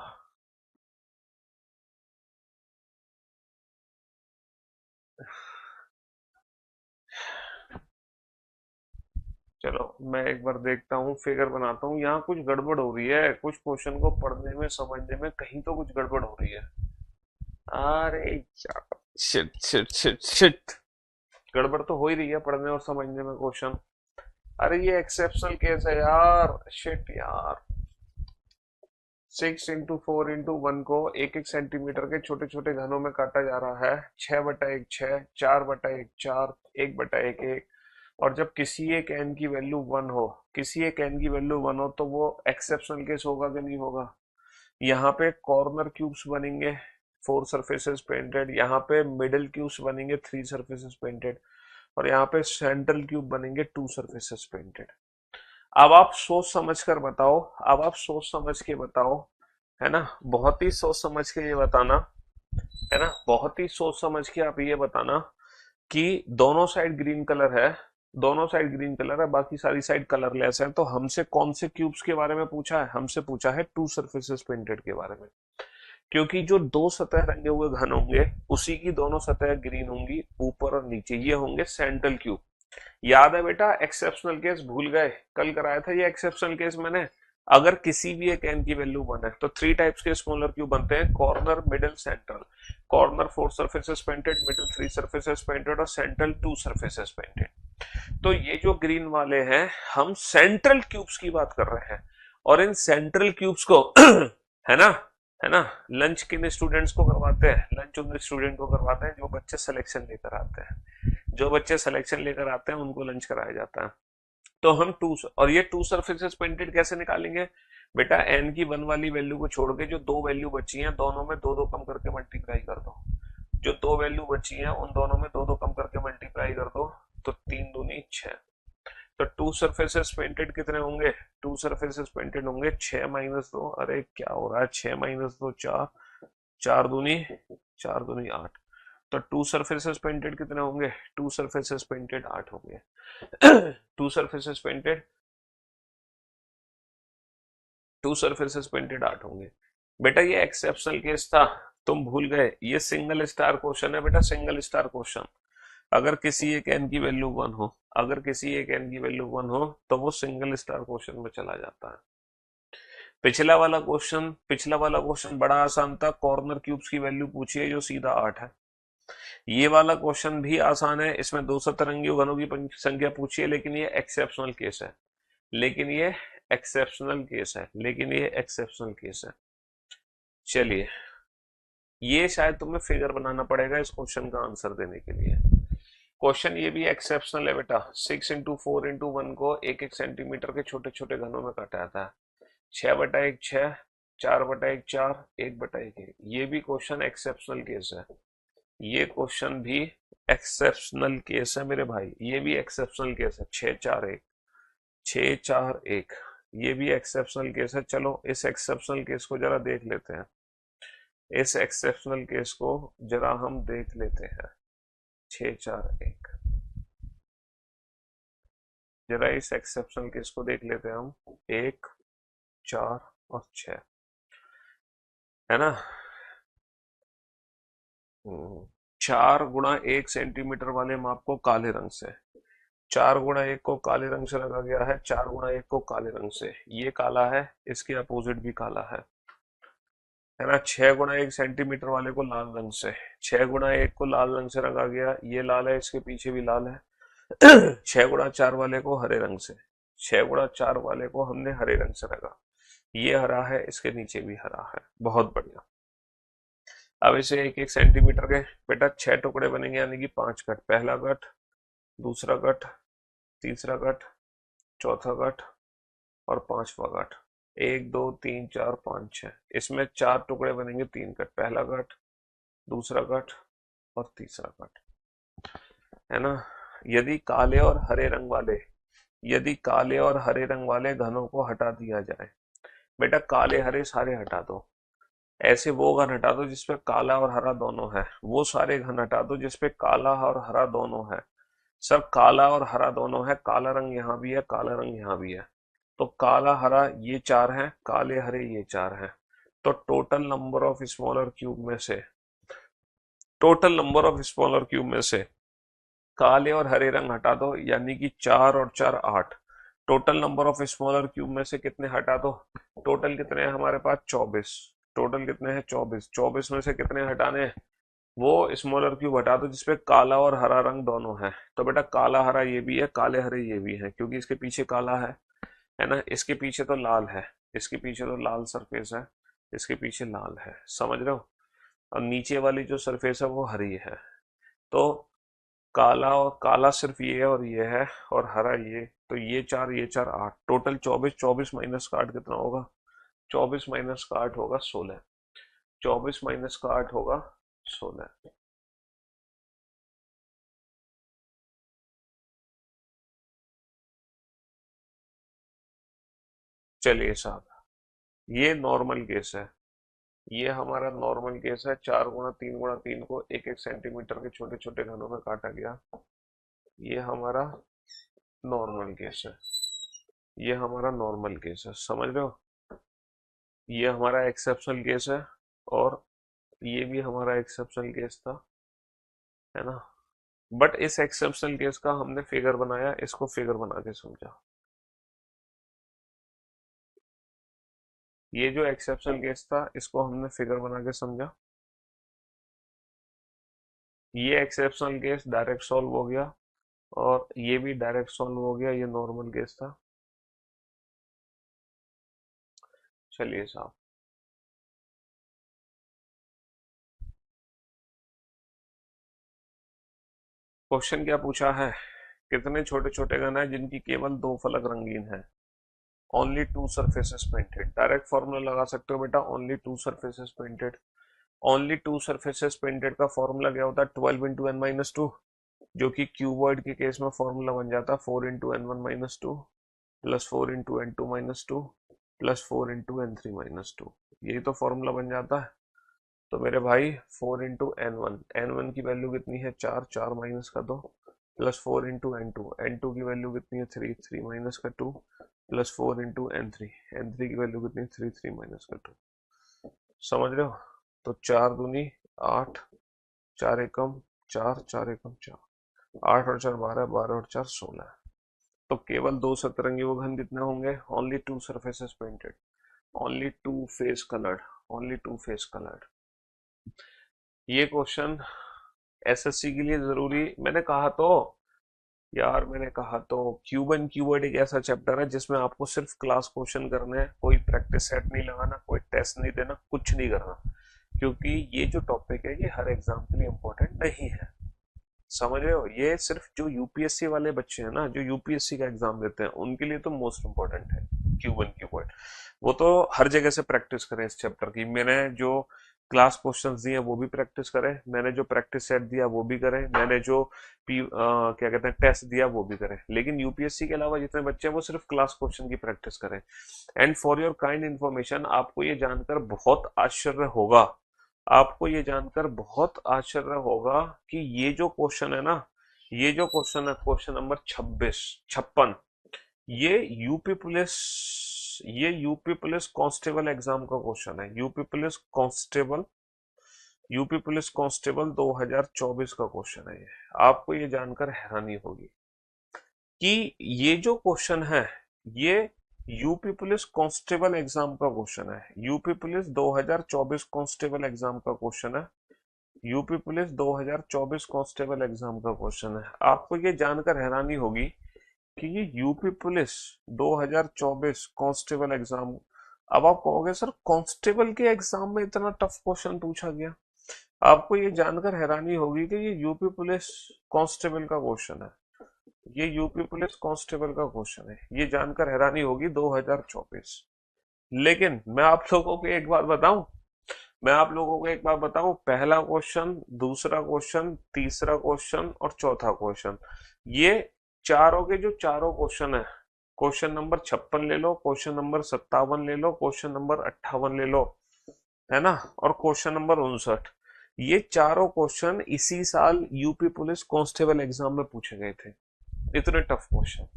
चलो मैं एक बार देखता हूँ, फिगर बनाता हूँ। यहाँ कुछ गड़बड़ हो रही है, कुछ क्वेश्चन को पढ़ने में समझने में कहीं तो कुछ गड़बड़ हो रही है। अरे यार, शिट शिट शिट शिट, गड़बड़ तो हो ही रही है पढ़ने और समझने में क्वेश्चन। अरे ये एक्सेप्शनल केस है यार, शिट यार। 6 इंटू 4 इंटू 1 को एक एक सेंटीमीटर के छोटे छोटे घनों में काटा जा रहा है। 6/1 6, 4/1 4, 1/1 1। और जब किसी एक n की वैल्यू 1 हो, किसी एक n की वैल्यू 1 हो, तो वो एक्सेप्शनल केस होगा कि नहीं होगा? यहाँ पे कॉर्नर क्यूब्स बनेंगे 4 सरफेसेस पेंटेड, यहाँ पे मिडिल क्यूब्स बनेंगे 3 सरफेसेस पेंटेड, और यहाँ पे सेंट्रल क्यूब बनेंगे 2 सरफेसेस पेंटेड। अब आप सोच समझ कर बताओ, अब आप सोच समझ के बताओ, है ना, बहुत ही सोच समझ के ये बताना, है ना, बहुत ही सोच समझ के आप ये बताना कि दोनों साइड ग्रीन कलर है, दोनों साइड ग्रीन कलर है, बाकी सारी साइड कलरलेस है। तो हमसे कौन से क्यूब्स के बारे में पूछा है? हमसे पूछा है 2 सरफेसेस पेंटेड के बारे में, क्योंकि जो दो सतह रंगे हुए घन होंगे उसी की दोनों सतह ग्रीन होंगी, ऊपर और नीचे, ये होंगे सेंट्रल क्यूब। याद है बेटा, एक्सेप्शनल केस भूल गए? कल कराया था ये एक्सेप्शनल केस मैंने। अगर किसी भी एक n की वैल्यू 1 है तो 3 टाइप्स के स्मॉलर क्यूब बनते हैं, corner, middle, central. Corner 4 surfaces painted, middle 3 surfaces painted और सेंट्रल 2 सरफेसेस पेंटेड। तो ये जो ग्रीन वाले हैं, हम सेंट्रल क्यूब्स की बात कर रहे हैं। और इन सेंट्रल क्यूब्स को है ना, है ना, लंच किन स्टूडेंट्स को करवाते हैं? लंच उन स्टूडेंट को करवाते हैं जो बच्चे सिलेक्शन लेकर आते हैं। जो बच्चे सिलेक्शन लेकर आते हैं उनको लंच कराया जाता है। तो हम और ये 2 सरफेसेस पेंटेड कैसे निकालेंगे बेटा? n की 1 वाली वैल्यू को छोड़ के जो 2 वैल्यू बची हैं, दोनों में 2 2 कम करके मल्टीप्लाई कर दो। जो 2 वैल्यू बची हैं उन दोनों में 2 2 कम करके मल्टीप्लाई कर दो, तो 3 दूनी 6। तो 2 सरफेसेस पेंटेड कितने होंगे? 2 सरफेसेस पेंटेड होंगे 6 - 2, अरे क्या हो रहा है, 6 - 2 4, 4 दूनी 8। तो 2 सरफेसेस पेंटेड कितने होंगे? 2 सरफेसेस पेंटेड 8 होंगे। 2 सरफेसेस पेंटेड 2 सरफेसेस पेंटेड 8 होंगे। बेटा ये एक्सेप्शनल केस था, तुम भूल गए। ये सिंगल स्टार क्वेश्चन है बेटा, सिंगल स्टार क्वेश्चन। अगर किसी एक n की वैल्यू 1 हो, अगर किसी एक n की वैल्यू 1 हो तो वो सिंगल स्टार क्वेश्चन में चला जाता है। पिछला वाला क्वेश्चन बड़ा आसान था, कॉर्नर क्यूब्स की वैल्यू पूछी है जो सीधा 8 है। ये वाला क्वेश्चन भी आसान है, इसमें 2 सतरंगी घनों की संख्या पूछी है, लेकिन ये एक्सेप्शनल केस है, लेकिन ये एक्सेप्शनल केस है, लेकिन ये एक्सेप्शनल केस है। चलिए, ये शायद तुम्हें फिगर बनाना पड़ेगा इस क्वेश्चन का आंसर देने के लिए। क्वेश्चन ये भी एक्सेप्शनल है बेटा। 6 इंटू 4 इंटू 1 को एक एक सेंटीमीटर के छोटे छोटे घनों में काटा जाता है। 6/1 6, 4/1 4, 1/1 1। ये भी क्वेश्चन एक्सेप्शनल केस है, ये क्वेश्चन भी एक्सेप्शनल केस है मेरे भाई, ये भी एक्सेप्शनल केस है। 6 4 1, 6 4 1, ये भी एक्सेप्शनल केस है। चलो इस एक्सेप्शनल केस को जरा देख लेते हैं, इस एक्सेप्शनल केस को जरा हम देख लेते हैं। 6 4 1, जरा इस एक्सेप्शनल केस को देख लेते हैं हम। 1 4 और 6, है ना। 4 × 1 सेंटीमीटर वाले माप को काले रंग से, 4 गुणा 1 को काले रंग से रंगा गया है, 4 गुणा 1 को काले रंग से, ये काला है, इसके अपोजिट भी काला है ना। 6 गुणा 1 सेंटीमीटर वाले को लाल रंग से, 6 गुणा 1 को लाल रंग से रंगा गया, ये लाल है, इसके पीछे भी लाल है। 6 गुणा 4 वाले को हरे रंग से, 6 गुणा 4 वाले को हमने हरे रंग से रंगा, ये हरा है, इसके नीचे भी हरा है, बहुत बढ़िया। अब इसे 1-1 सेंटीमीटर के बेटा 6 टुकड़े बनेंगे, यानी कि 5 कट, पहला कट, दूसरा कट, तीसरा कट, चौथा कट और 5वां कट, 1 2 3 4 5 6, इसमें 4 टुकड़े बनेंगे, 3 कट, पहला कट, दूसरा कट और तीसरा कट, है ना। यदि काले और हरे रंग वाले, यदि काले और हरे रंग वाले घनों को हटा दिया जाए, बेटा काले हरे सारे हटा दो, ऐसे वो घन हटा दो जिसपे काला और हरा दोनों है, वो सारे घन हटा दो जिसपे काला और हरा दोनों है। सर काला और हरा दोनों है, काला रंग यहाँ भी है, काला रंग यहाँ भी है, तो काला हरा ये 4 हैं, काले हरे ये 4 हैं, तो total number of smaller cube में से, total number of smaller cube में से काले और हरे रंग हटा दो, यानी कि 4 और 4 8, total number of smaller cube में से कितने हटा दो, टोटल कितने हैं हमारे पास 24, टोटल कितने हैं 24, 24 में से कितने हटाने हैं, वो स्मॉलर क्यूब हटा दो जिसपे काला और हरा रंग दोनों है, तो बेटा काला हरा ये भी है, काले हरे ये भी है, क्योंकि इसके पीछे काला है ना, इसके पीछे तो लाल है, इसके पीछे तो लाल सरफेस है, इसके पीछे लाल है, समझ रहे हो, और नीचे वाली जो सरफेस है वो हरी है, तो काला और काला सिर्फ ये है और ये है, और हरा ये, तो ये 4 ये 4 8, टोटल 24, 24 माइनस का 8 कितना होगा, 24 माइनस का 8 होगा 16, 24 माइनस का 8 होगा 16। चलिए साहब, ये नॉर्मल केस है, ये हमारा नॉर्मल केस है, 4 गुणा 3 गुणा 3 को 1-1 सेंटीमीटर के छोटे छोटे घनों में काटा गया, ये हमारा नॉर्मल केस है, ये हमारा नॉर्मल केस है, समझ रहे हो, ये हमारा एक्सेप्शनल केस है, और ये भी हमारा एक्सेप्शनल केस था, है ना। बट इस एक्सेप्शनल केस का हमने फिगर बनाया, इसको फिगर बना के समझा, ये जो एक्सेप्शनल केस था इसको हमने फिगर बना के समझा, ये एक्सेप्शनल केस डायरेक्ट सॉल्व हो गया, और ये भी डायरेक्ट सॉल्व हो गया, ये नॉर्मल केस था। चलिए साहब, क्वेश्चन क्या पूछा है, कितने छोटे छोटे घन हैं जिनकी केवल 2 फलक रंगीन है, only 2 surfaces painted, direct formula लगा सकते हो बेटा, only 2 surfaces painted, only 2 surfaces painted का फॉर्मूला क्या होता है, 12 इंटू एन माइनस 2, जो कि क्यूबॉइड के केस में फॉर्मूला बन जाता है 4 into N one minus 2 plus 4 into N two minus 2 plus 4 into N three minus 2, यही तो फॉर्मूला बन जाता है। तो मेरे भाई 4 इंटू एन वन की वैल्यू कितनी है 4, 4 माइनस का 2 प्लस 4 इंटू एन टू की वैल्यू कितनी है 3, 3 माइनस का 2 प्लस 4 इंटू एन थ्री की वैल्यू कितनी है 3, 3 माइनस का 2, समझ रहे हो। तो 4 दूनी 8, 4 एकम 4, 4 एकम 4, 8 और 4 12, 12 और 4 16, तो केवल 2 सतरंगी वो घन कितने होंगे, only 2 surfaces painted, only 2 face coloured, only 2 face coloured. ये क्वेश्चन एसएससी के लिए जरूरी, मैंने कहा तो यार, मैंने कहा तो क्यूब एंड क्यूबॉइड एक ऐसा चैप्टर है जिसमें आपको सिर्फ क्लास क्वेश्चन करने हैं, कोई प्रैक्टिस सेट नहीं लगाना, कोई टेस्ट नहीं देना, कुछ नहीं करना, क्योंकि ये जो टॉपिक है ये हर एग्जाम के लिए इम्पोर्टेंट नहीं है, समझ रहे हो। ये सिर्फ जो यूपीएससी वाले बच्चे हैं ना, जो यूपीएससी का एग्जाम देते हैं, उनके लिए तो मोस्ट इम्पोर्टेंट है क्यूब एंड क्यूबॉइड, वो तो हर जगह से प्रैक्टिस करें इस चैप्टर की। मैंने जो क्लास क्वेश्चंस दिए वो भी प्रैक्टिस करें, मैंने जो प्रैक्टिस सेट दिया वो भी करें, मैंने जो क्या कहते हैं टेस्ट दिया वो भी करें, लेकिन यूपीएससी के अलावा जितने बच्चे हैं वो सिर्फ क्लास क्वेश्चन की प्रैक्टिस करें। And for your kind information, आपको ये जानकर बहुत आश्चर्य होगा, आपको ये जानकर बहुत आश्चर्य होगा कि ये जो क्वेश्चन है ना, ये जो क्वेश्चन है क्वेश्चन नंबर 56 ये यूपी पुलिस कांस्टेबल एग्जाम का क्वेश्चन है, यूपी पुलिस कांस्टेबल 2024 का क्वेश्चन है ये। आपको ये जानकर हैरानी होगी, कि ये जो क्वेश्चन है ये यूपी पुलिस कांस्टेबल एग्जाम का क्वेश्चन है। यूपी पुलिस 2024 कांस्टेबल एग्जाम का क्वेश्चन है। यूपी पुलिस 2024 कांस्टेबल एग्जाम का क्वेश्चन है। आपको ये जानकर हैरानी होगी कि ये यूपी पुलिस 2024 कांस्टेबल एग्जाम, अब आप कहोगे सर कांस्टेबल के एग्जाम में इतना टफ क्वेश्चन पूछा गया। आपको ये जानकर हैरानी होगी कि ये यूपी पुलिस कांस्टेबल का क्वेश्चन है। ये यूपी पुलिस कांस्टेबल का क्वेश्चन है, ये जानकर हैरानी होगी 2024। लेकिन मैं आप लोगों को एक बात बताऊं, पहला क्वेश्चन, दूसरा क्वेश्चन, तीसरा क्वेश्चन और चौथा क्वेश्चन, ये चारों के जो चारों क्वेश्चन है, क्वेश्चन नंबर 56 ले लो, क्वेश्चन नंबर 57 ले लो, क्वेश्चन नंबर 58 ले लो, है ना, और क्वेश्चन नंबर 59, ये चारों क्वेश्चन इसी साल यूपी पुलिस कांस्टेबल एग्जाम में पूछे गए थे। इतने टफ क्वेश्चन।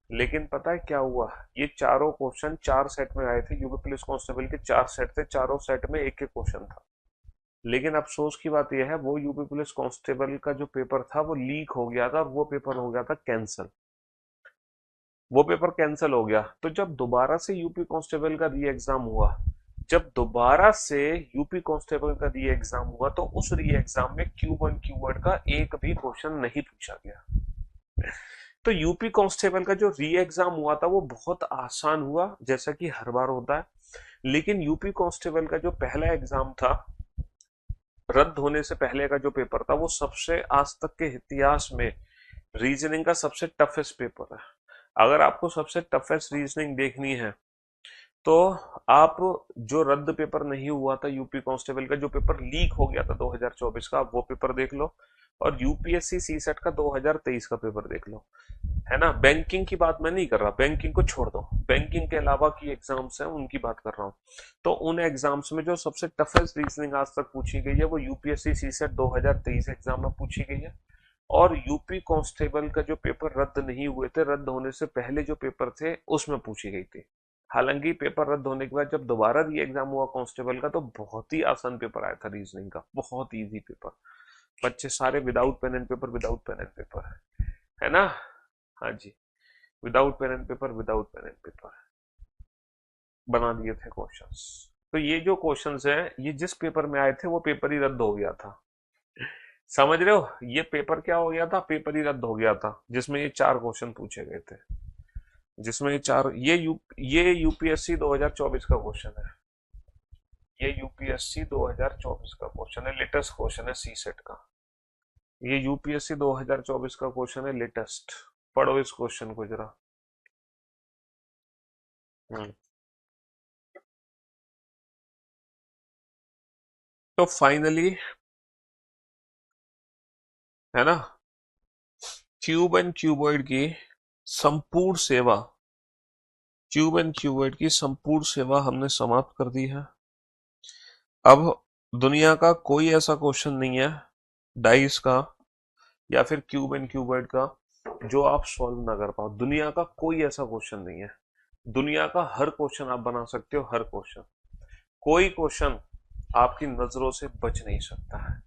लेकिन पता है क्या हुआ, ये चारों क्वेश्चन 4 सेट में आए थे। यूपी पुलिस कांस्टेबल के 4 सेट थे, चारों सेट में एक एक क्वेश्चन था। लेकिन अफसोस की बात यह है, वो यूपी पुलिस कांस्टेबल का जो पेपर था वो लीक हो गया था और वो पेपर हो गया था कैंसिल। वो पेपर कैंसिल हो गया। तो जब दोबारा से यूपी कांस्टेबल का री एग्जाम हुआ, तो उस री एग्जाम में Q1 कीवर्ड का एक भी क्वेश्चन नहीं पूछा गया। तो यूपी कांस्टेबल का जो री एग्जाम हुआ था वो बहुत आसान हुआ, जैसा कि हर बार होता है। लेकिन यूपी कांस्टेबल का जो पहला एग्जाम था, रद्द होने से पहले का जो पेपर था, वो सबसे आज तक के इतिहास में रीजनिंग का सबसे टफेस्ट पेपर है। अगर आपको सबसे टफेस्ट रीजनिंग देखनी है तो आप जो रद्द पेपर नहीं हुआ था यूपी कांस्टेबल का, जो पेपर लीक हो गया था 2024 का, आप वो पेपर देख लो, और यूपीएससी सीसेट का 2023 का पेपर देख लो, है ना। बैंकिंग की बात मैं नहीं कर रहा, बैंकिंग को छोड़ दो, बैंकिंग के अलावा की एग्जाम्स हैं उनकी बात कर रहा हूँ। तो उन एग्जाम्स में जो सबसे टफेस्ट रीजनिंग आज तक पूछी गई है वो यूपीएससी सीसेट 2023 एग्जाम में पूछी गई है। और यूपी कांस्टेबल का जो पेपर रद्द नहीं हुए थे, रद्द होने से पहले जो पेपर थे उसमें पूछी गई थी। हालांकि पेपर रद्द होने के बाद जब दोबारा री एग्जाम हुआ कांस्टेबल का, तो बहुत ही आसान पेपर आया था रीजनिंग का, बहुत इजी पेपर। बच्चे सारे विदाउट पेन एंड पेपर, है ना। हाँ जी, विदाउट पेन एंड पेपर बना दिए थे क्वेश्चंस। तो ये जो क्वेश्चंस हैं, ये जिस पेपर में आए थे वो पेपर ही रद्द हो गया था। समझ रहे हो, ये पेपर क्या हो गया था, पेपर ही रद्द हो गया था, जिसमें ये 4 क्वेश्चन पूछे गए थे, जिसमें ये यूपीएससी 2024 का क्वेश्चन है। ये यूपीएससी 2024 का क्वेश्चन है, लेटेस्ट क्वेश्चन है सीसेट का। ये यूपीएससी 2024 का क्वेश्चन है, लेटेस्ट। पढ़ो इस क्वेश्चन को जरा। तो फाइनली, है ना, क्यूब एंड क्यूबॉइड की संपूर्ण सेवा, हमने समाप्त कर दी है। अब दुनिया का कोई ऐसा क्वेश्चन नहीं है डाइस का या फिर क्यूब एंड क्यूबॉइड का जो आप सॉल्व ना कर पाओ। दुनिया का कोई ऐसा क्वेश्चन नहीं है। दुनिया का हर क्वेश्चन आप बना सकते हो, हर क्वेश्चन। कोई क्वेश्चन आपकी नजरों से बच नहीं सकता है।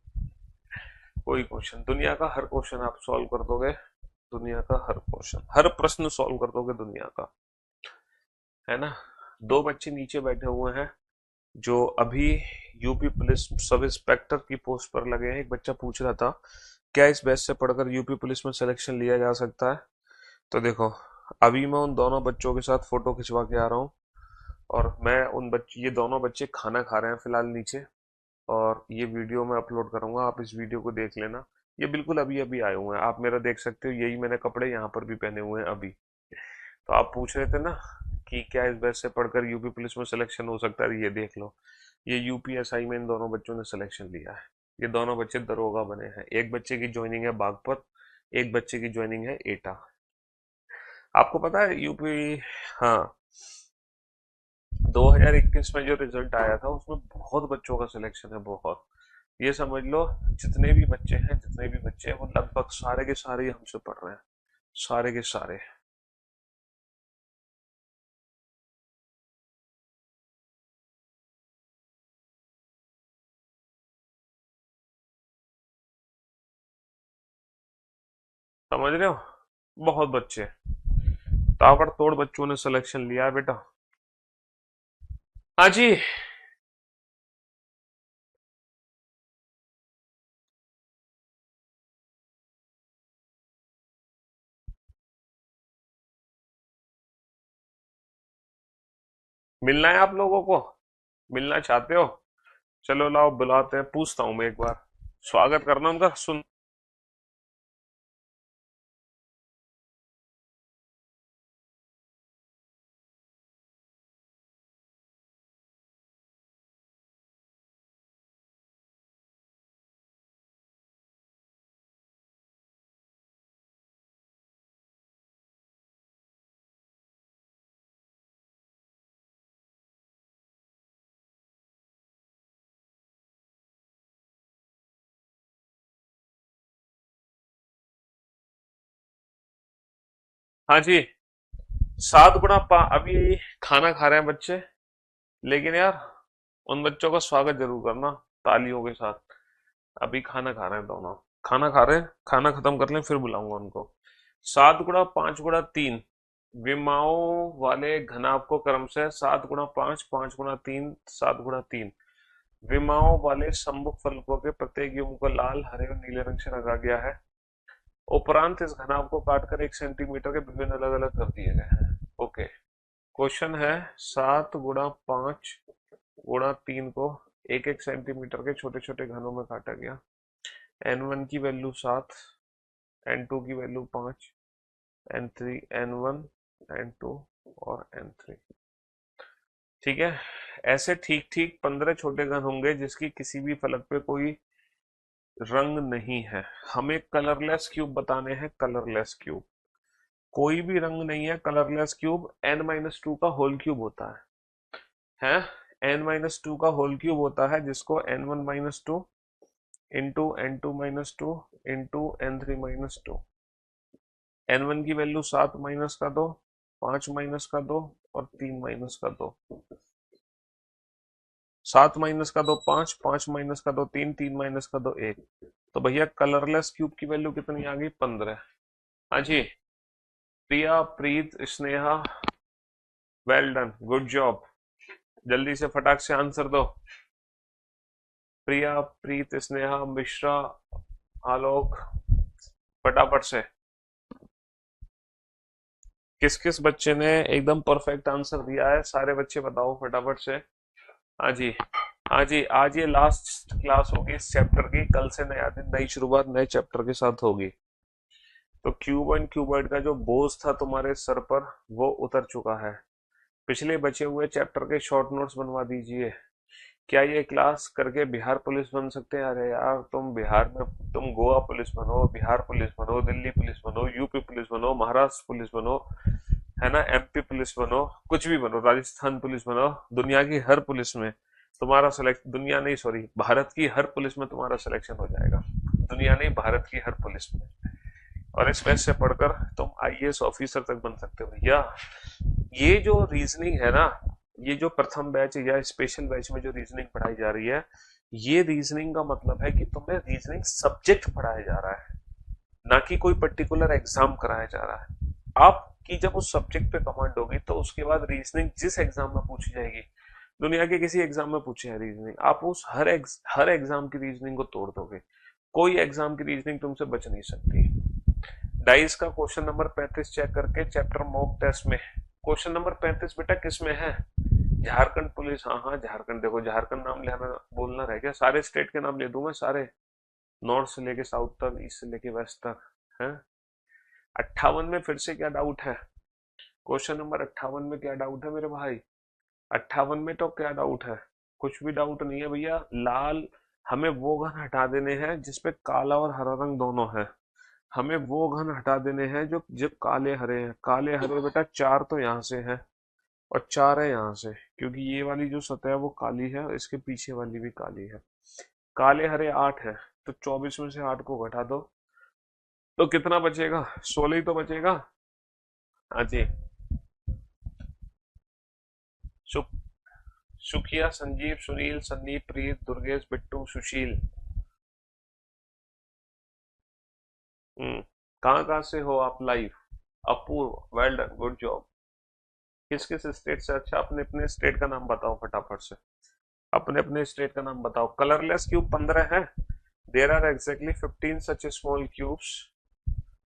कोई क्वेश्चन, दुनिया का हर क्वेश्चन आप सॉल्व कर दोगे। दुनिया का हर क्वेश्चन, हर प्रश्न सॉल्व कर दोगे दुनिया का, है ना। 2 बच्चे नीचे बैठे हुए हैं जो अभी यूपी पुलिस सब इंस्पेक्टर की पोस्ट पर लगे हैं। एक बच्चा पूछ रहा था क्या इस बैच से पढ़कर यूपी पुलिस में सिलेक्शन लिया जा सकता है। तो देखो, अभी मैं उन दोनों बच्चों के साथ फोटो खिंचवा के आ रहा हूँ, और मैं ये दोनों बच्चे खाना खा रहे हैं फिलहाल नीचे, और ये वीडियो मैं अपलोड करूंगा, आप इस वीडियो को देख लेना। ये बिल्कुल अभी अभी आए हुए हैं, आप मेरा देख सकते हो, यही मैंने कपड़े यहाँ पर भी पहने हुए हैं अभी। तो आप पूछ रहे थे ना कि क्या इस बैच से पढ़कर यूपी पुलिस में सिलेक्शन हो सकता है, ये देख लो, ये यूपीएसआई में इन दोनों बच्चों ने सिलेक्शन लिया है। ये दोनों बच्चे दरोगा बने हैं। एक बच्चे की ज्वाइनिंग है बागपत, एक बच्चे की ज्वाइनिंग है एटा। आपको पता है यूपी, हाँ, 2021 में जो रिजल्ट आया था उसमें बहुत बच्चों का सिलेक्शन है, बहुत। ये समझ लो जितने भी बच्चे हैं वो लगभग सारे के सारे ही हमसे पढ़ रहे हैं, सारे के सारे। समझ रहे हो। बहुत बच्चे, ताबड़तोड़ बच्चों ने सिलेक्शन लिया है बेटा। हाँ जी, मिलना है आप लोगों को, मिलना चाहते हो? चलो लाओ बुलाते हैं, पूछता हूँ मैं एक बार, स्वागत करना उनका। सुन, हाँ जी, 7 गुणा अभी खाना खा रहे हैं बच्चे, लेकिन यार उन बच्चों का स्वागत जरूर करना तालियों के साथ। अभी खाना खा रहे हैं दोनों, खाना खा रहे हैं, खाना खत्म कर लें फिर बुलाऊंगा उनको। 7 गुणा 5 गुणा 3 विमाओं वाले घनाभ को क्रमशः 7 गुणा 5, 5 गुणा 3, 7 गुणा 3 विमाओं वाले सम्मुख फलकों के प्रत्येक युग्म को लाल, हरे और नीले रंग से रंगा गया है। उपरांत इस घनाभ को काटकर 1 सेंटीमीटर के विभिन्न अलग अलग कर दिए गए हैं। ओके, क्वेश्चन है 7 गुणा 5 गुणा 3 को 1 1 सेंटीमीटर के छोटे छोटे घनों में काटा गया। n1 की वैल्यू 7, n2 की वैल्यू 5, n3, n1, n2 और n3। ठीक है, ऐसे ठीक ठीक 15 छोटे घन होंगे जिसकी किसी भी फलक पे कोई रंग नहीं है। हमें कलरलेस क्यूब बताने हैं, कलरलेस क्यूब। कोई भी रंग नहीं है, कलरलेस क्यूब n-2 का होल क्यूब होता है n-2 का होल क्यूब होता है, जिसको n1-2 into n2-2 into n3-2। n1 की वैल्यू 7 माइनस का 2, 5 माइनस का 2 और 3 माइनस का 2। 7 माइनस का 2 5, 5 माइनस का 2 3, 3 माइनस का 2 1। तो भैया कलरलेस क्यूब की वैल्यू कितनी आ गई? 15। हाँ जी, Priya, Preet, Sneha, well done, good job. जल्दी से फटाक से आंसर दो। प्रिया, प्रीत, स्नेहा, मिश्रा, आलोक, फटाफट से। किस किस बच्चे ने एकदम परफेक्ट आंसर दिया है? सारे बच्चे बताओ फटाफट से। हाँ जी, हाँ जी, आज ये लास्ट क्लास होगी इस चैप्टर की, कल से नया दिन, नई शुरुआत नए चैप्टर के साथ होगी। तो क्यूब एंड क्यूबॉइड का जो बोझ था तुम्हारे सर पर वो उतर चुका है। पिछले बचे हुए चैप्टर के शॉर्ट नोट्स बनवा दीजिए। क्या ये क्लास करके बिहार पुलिस बन सकते हैं? अरे यार, तुम बिहार में, तुम गोवा पुलिस बनो, बिहार पुलिस बनो, दिल्ली पुलिस बनो, यूपी पुलिस बनो, महाराष्ट्र पुलिस बनो, है ना, एमपी पुलिस बनो, कुछ भी बनो, राजस्थान पुलिस बनो, दुनिया की हर पुलिस में तुम्हारा सेलेक्ट, दुनिया नहीं सॉरी, भारत की हर पुलिस में तुम्हारा सिलेक्शन हो जाएगा। दुनिया नहीं, भारत की हर पुलिस में। और इस मैच से पढ़कर तुम आईएएस ऑफिसर तक बन सकते हो भैया। ये जो रीजनिंग है ना, ये जो प्रथम बैच या स्पेशल बैच में जो रीजनिंग पढ़ाई जा रही है, ये रीजनिंग का मतलब है कि तुम्हें रीजनिंग सब्जेक्ट पढ़ाया जा रहा है, ना कि कोई पर्टिकुलर एग्जाम कराया जा रहा है। आपकी जब उस सब्जेक्ट पे कमांड होगी तो उसके बाद रीजनिंग जिस एग्जाम में पूछी जाएगी, दुनिया के किसी एग्जाम में पूछे है रीजनिंग, आप उस हर एग्जाम की रीजनिंग को तोड़ दोगे। कोई एग्जाम की रीजनिंग तुमसे बच नहीं सकती। डाइस का क्वेश्चन नंबर 35 चेक करके चैप्टर मॉक टेस्ट में क्वेश्चन नंबर 35 बेटा किस में है? झारखंड पुलिस। हाँ हाँ, झारखंड, देखो झारखंड नाम लेना बोलना रह गया, सारे स्टेट के नाम ले दूं मैं, सारे, नॉर्थ से लेके साउथ तक, ईस्ट से लेके वेस्ट तक है। 58 में फिर से क्या डाउट है? क्वेश्चन नंबर 58 में क्या डाउट है मेरे भाई? 58 में तो क्या डाउट है? कुछ भी डाउट नहीं है भैया। लाल, हमें वो घन हटा देने हैं जिसपे काला और हरा रंग दोनों है। हमें वो घन हटा देने हैं जो जब काले हरे हैं। काले हरे बेटा 4 तो यहाँ से है और 4 है यहाँ से, क्योंकि ये वाली जो सतह है वो काली है और इसके पीछे वाली भी काली है। काले हरे 8 है, तो 24 में से 8 को घटा दो तो कितना बचेगा? 16 ही तो बचेगा। हाँ जी, सुख, सुखिया, संजीव, सुनील, संदीप, प्रीत, दुर्गेश, बिट्टू, सुशील। कहाँ कहाँ से हो आप लाइव? अपूर्व, वेल डन, गुड जॉब। किस किस स्टेट से? अच्छा, अपने अपने स्टेट का नाम बताओ फटाफट से, अपने अपने स्टेट का नाम बताओ। कलरलेस क्यूब 15 है। There are exactly 15 such small cubes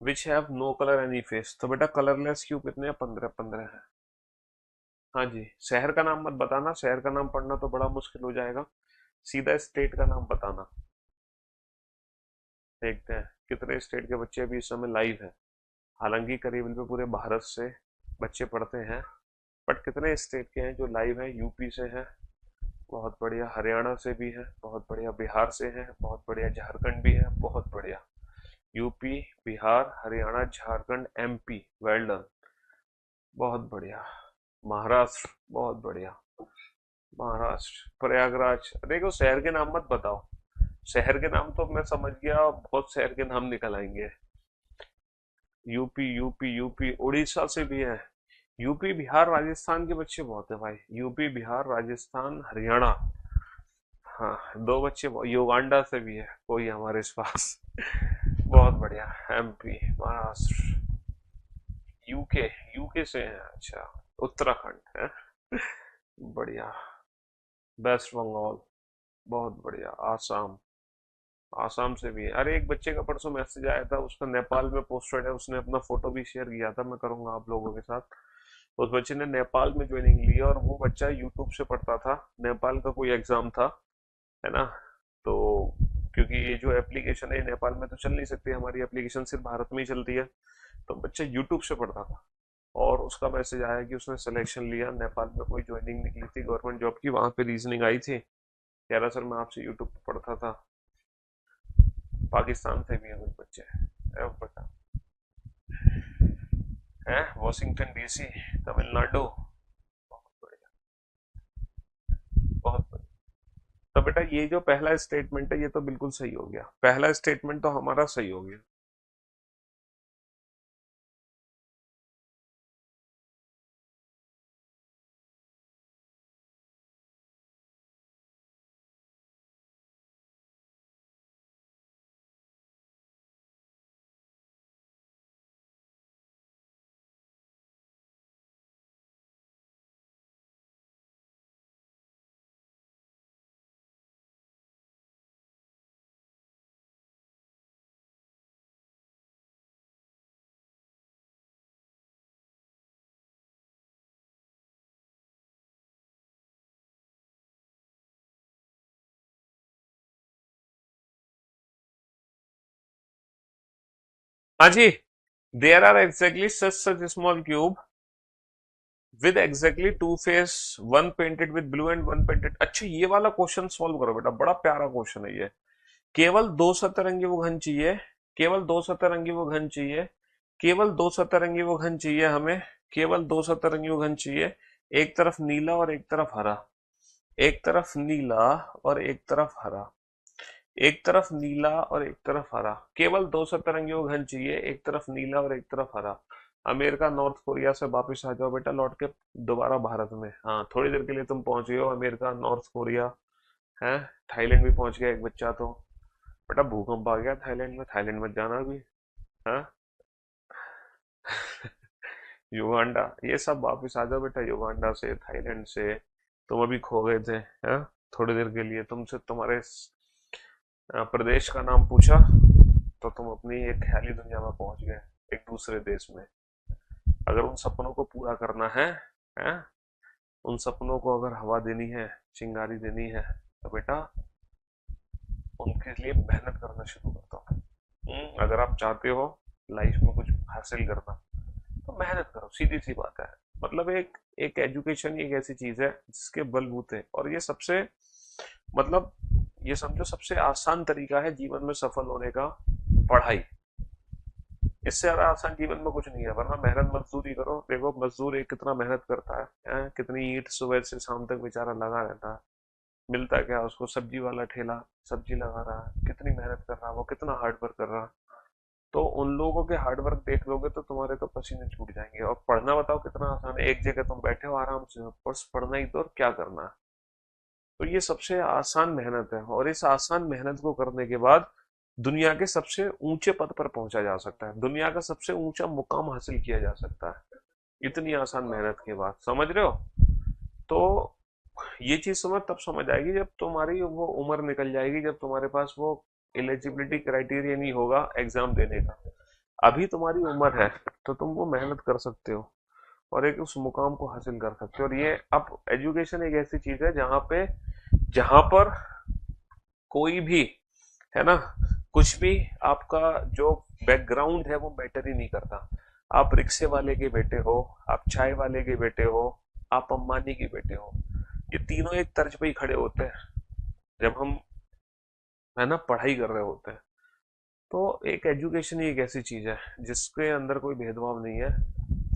which have no colour any face. तो बेटा कलरलेस क्यूब कितने हैं? 15 है। हाँ जी, शहर का नाम मत बताना, शहर का नाम पढ़ना तो बड़ा मुश्किल हो जाएगा, सीधा स्टेट का नाम बताना। देखते हैं कितने स्टेट के बच्चे अभी इस समय लाइव हैं। हालांकि करीबन पे पूरे भारत से बच्चे पढ़ते हैं, बट कितने स्टेट के हैं जो लाइव हैं? यूपी से हैं, बहुत बढ़िया, हरियाणा से भी है, बहुत बढ़िया, बिहार से है, बहुत बढ़िया, झारखंड भी है, बहुत बढ़िया। UP, Bihar, Haryana, Jharkhand, MP, well done, बहुत बढ़िया। महाराष्ट्र, बहुत बढ़िया, महाराष्ट्र, प्रयागराज। देखो शहर के नाम मत बताओ, शहर के नाम तो मैं समझ गया, बहुत शहर के नाम निकल आएंगे। यूपी यूपी यूपी, उड़ीसा से भी है, यूपी बिहार राजस्थान के बच्चे बहुत है भाई, यूपी बिहार राजस्थान हरियाणा। हाँ, दो बच्चे, युगांडा से भी है कोई हमारे इस पास। बहुत बढ़िया, एमपी, महाराष्ट्र, यूके, यूके से है, अच्छा, उत्तराखंड है, बढ़िया, वेस्ट बंगाल, बहुत बढ़िया, आसाम, आसाम से भी है। अरे एक बच्चे का परसों मैसेज आया था, उसका नेपाल में पोस्टेड है, उसने अपना फोटो भी शेयर किया था, मैं करूंगा आप लोगों के साथ। उस बच्चे ने नेपाल में ज्वाइनिंग ली है, और वो बच्चा यूट्यूब से पढ़ता था, नेपाल का कोई एग्जाम था, है ना। तो क्योंकि ये जो एप्लीकेशन है नेपाल में तो चल नहीं सकती, हमारी एप्लीकेशन सिर्फ भारत में ही चलती है, तो बच्चा यूट्यूब से पढ़ता था, और उसका मैसेज आया कि उसने सिलेक्शन लिया, नेपाल में कोई ज्वाइनिंग निकली थी गवर्नमेंट जॉब की, वहां पे रीजनिंग आई थी, कह रहा सर मैं आपसे यूट्यूब पर पढ़ता था। पाकिस्तान से भी है कुछ बच्चे, है बता है, वॉशिंगटन डीसी, तमिलनाडु, बहुत बढ़िया, बहुत बढ़िया। तो बेटा ये जो पहला स्टेटमेंट है ये तो बिल्कुल सही हो गया, पहला स्टेटमेंट तो हमारा सही हो गया। हाँ जी, there are exactly such small cube with exactly two face, one painted with blue and one painted. अच्छा ये वाला क्वेश्चन सॉल्व करो बेटा, बड़ा प्यारा क्वेश्चन है ये। केवल दो सतरंगी वो घन चाहिए, केवल दो सतरंगी वो घन चाहिए, केवल दो सतरंगी वो घन चाहिए हमें, केवल दो सतरंगी वो घन चाहिए, एक तरफ नीला और एक तरफ हरा, एक तरफ नीला और एक तरफ हरा, एक तरफ नीला और एक तरफ हरा, केवल दो सतरंगी वो घन चाहिए, एक तरफ नीला और एक तरफ हरा। अमेरिका नॉर्थ कोरिया से वापिस आ जाओ बेटा लौट के दोबारा भारत में। हाँ थोड़ी देर के लिए तुम पहुंच गए हो अमेरिका, नॉर्थ कोरिया है, थाईलैंड भी पहुंच गया एक बच्चा तो। बेटा भूकंप आ गया थाईलैंड में, थाईलैंड मत जाना अभी। हाँ युगांडा, ये सब वापिस आ जाओ बेटा, युगांडा से, थाईलैंड से। तुम अभी खो गए थे, हाँ थोड़ी देर के लिए तुमसे तुम्हारे प्रदेश का नाम पूछा तो तुम अपनी एक ख्याली दुनिया में पहुंच गए, एक दूसरे देश में। अगर उन सपनों को पूरा करना है, उन सपनों को अगर हवा देनी है, चिंगारी देनी है, तो बेटा उनके लिए मेहनत करना शुरू करता हूँ। अगर आप चाहते हो लाइफ में कुछ हासिल करना तो मेहनत करो, सीधी सी बात है। मतलब एक एक एजुकेशन एक ऐसी चीज है जिसके बलबूते, और ये सबसे मतलब ये समझो सबसे आसान तरीका है जीवन में सफल होने का, पढ़ाई। इससे ज्यादा आसान जीवन में कुछ नहीं है, वरना मेहनत मजदूरी करो। देखो मजदूर एक कितना मेहनत करता है, कितनी ईंट सुबह से शाम तक बेचारा लगा रहता है, मिलता क्या उसको? सब्जी वाला ठेला, सब्जी लगा रहा है, कितनी मेहनत कर रहा है वो, कितना हार्ड वर्क कर रहा है। तो उन लोगों के हार्ड वर्क देख लोगे तो तुम्हारे तो पसीने छूट जाएंगे। और पढ़ना बताओ कितना आसान है, एक जगह तुम बैठे हो आराम से, बस पढ़ना ही तो, और क्या करना है। तो ये सबसे आसान मेहनत है, और इस आसान मेहनत को करने के बाद दुनिया के सबसे ऊंचे पद पर पहुंचा जा सकता है, दुनिया का सबसे ऊंचा मुकाम हासिल किया जा सकता है इतनी आसान मेहनत के बाद। समझ रहे हो? तो ये चीज तब समझ आएगी जब तुम्हारी वो उम्र निकल जाएगी, जब तुम्हारे पास वो एलिजिबिलिटी क्राइटेरिया नहीं होगा एग्जाम देने का। अभी तुम्हारी उम्र है तो तुम वो मेहनत कर सकते हो और एक उस मुकाम को हासिल कर सकते हो। और ये अब एजुकेशन एक ऐसी चीज है जहां पर कोई भी, है ना, कुछ भी आपका जो बैकग्राउंड है वो मैटर ही नहीं करता। आप रिक्शे वाले के बेटे हो, आप चाय वाले के बेटे हो, आप अंबानी के बेटे हो, ये तीनों एक तर्ज पे ही खड़े होते हैं जब हम, है ना, पढ़ाई कर रहे होते हैं। तो एक एजुकेशन ही एक ऐसी चीज है जिसके अंदर कोई भेदभाव नहीं है।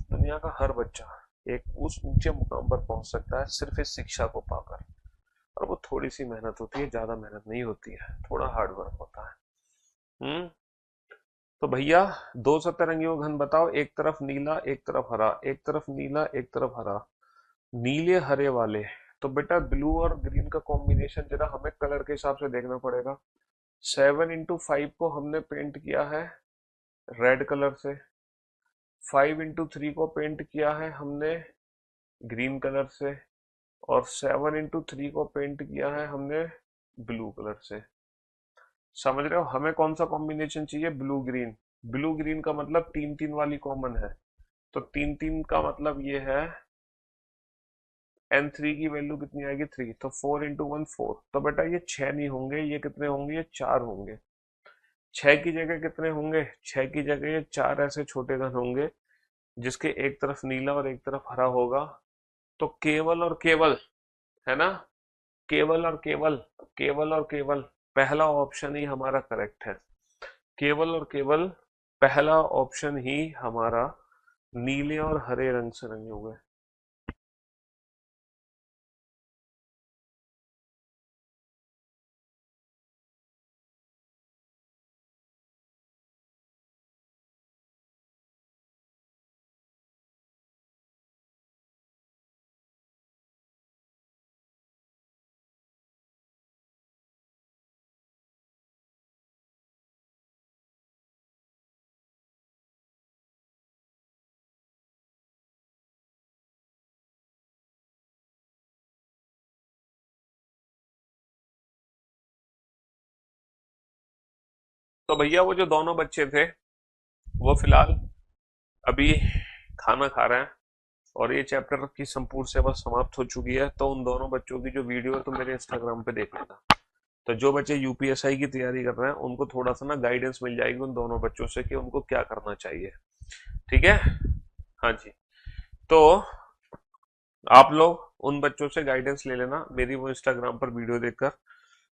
दुनिया का हर बच्चा एक उस ऊंचे मुकाम पर पहुंच सकता है सिर्फ इस शिक्षा को पाकर। और वो थोड़ी सी मेहनत होती है, ज्यादा मेहनत नहीं होती है, थोड़ा हार्ड वर्क होता है। तो भैया दो सतरंगियों घन बताओ, एक तरफ नीला एक तरफ हरा, एक तरफ नीला एक तरफ हरा, नीले हरे वाले। तो बेटा ब्लू और ग्रीन का कॉम्बिनेशन जरा हमें कलर के हिसाब से देखना पड़ेगा। 7x5 को हमने पेंट किया है रेड कलर से, 5x3 को पेंट किया है हमने ग्रीन कलर से, और 7x3 को पेंट किया है हमने ब्लू कलर से। समझ रहे हो? हमें कौन सा कॉम्बिनेशन चाहिए? Blue green. ब्लू ग्रीन का मतलब 3-3 वाली कॉमन है, तो 3-3 का मतलब ये है n3 की वैल्यू कितनी आएगी? 3, तो 4x1 4। तो बेटा ये 6 नहीं होंगे, ये कितने होंगे? ये 4 होंगे। 6 की जगह कितने होंगे? 6 की जगह ये 4 ऐसे छोटे घन होंगे जिसके एक तरफ नीला और एक तरफ हरा होगा। तो केवल और केवल, है ना, केवल और केवल, केवल और केवल पहला ऑप्शन ही हमारा करेक्ट है। केवल और केवल पहला ऑप्शन ही हमारा नीले और हरे रंग से रंगे हुए। तो भैया वो जो दोनों बच्चे थे वो फिलहाल अभी खाना खा रहे हैं और ये चैप्टर की संपूर्ण सेवा समाप्त हो चुकी है। तो उन दोनों बच्चों की जो वीडियो है तो मेरे इंस्टाग्राम पे देख लेना। तो जो बच्चे यूपीएसआई की तैयारी कर रहे हैं उनको थोड़ा सा ना गाइडेंस मिल जाएगी उन दोनों बच्चों से कि उनको क्या करना चाहिए। ठीक है? हाँ जी। तो आप लोग उन बच्चों से गाइडेंस ले लेना मेरी वो इंस्टाग्राम पर वीडियो देखकर।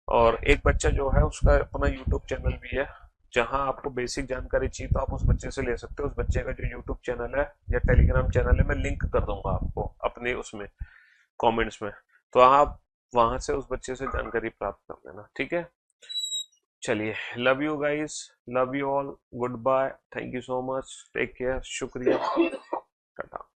और एक बच्चा जो है उसका अपना यूट्यूब चैनल भी है, जहां आपको बेसिक जानकारी चाहिए तो आप उस बच्चे से ले सकते हो। उस बच्चे का जो यूट्यूब चैनल है या टेलीग्राम चैनल है मैं लिंक कर दूंगा आपको अपने उसमें कमेंट्स में, तो आप वहां से उस बच्चे से जानकारी प्राप्त कर लेना। ठीक है? चलिए, love you guys, love you all, good bye, thank you so much, take care, शुक्रिया, टाटा।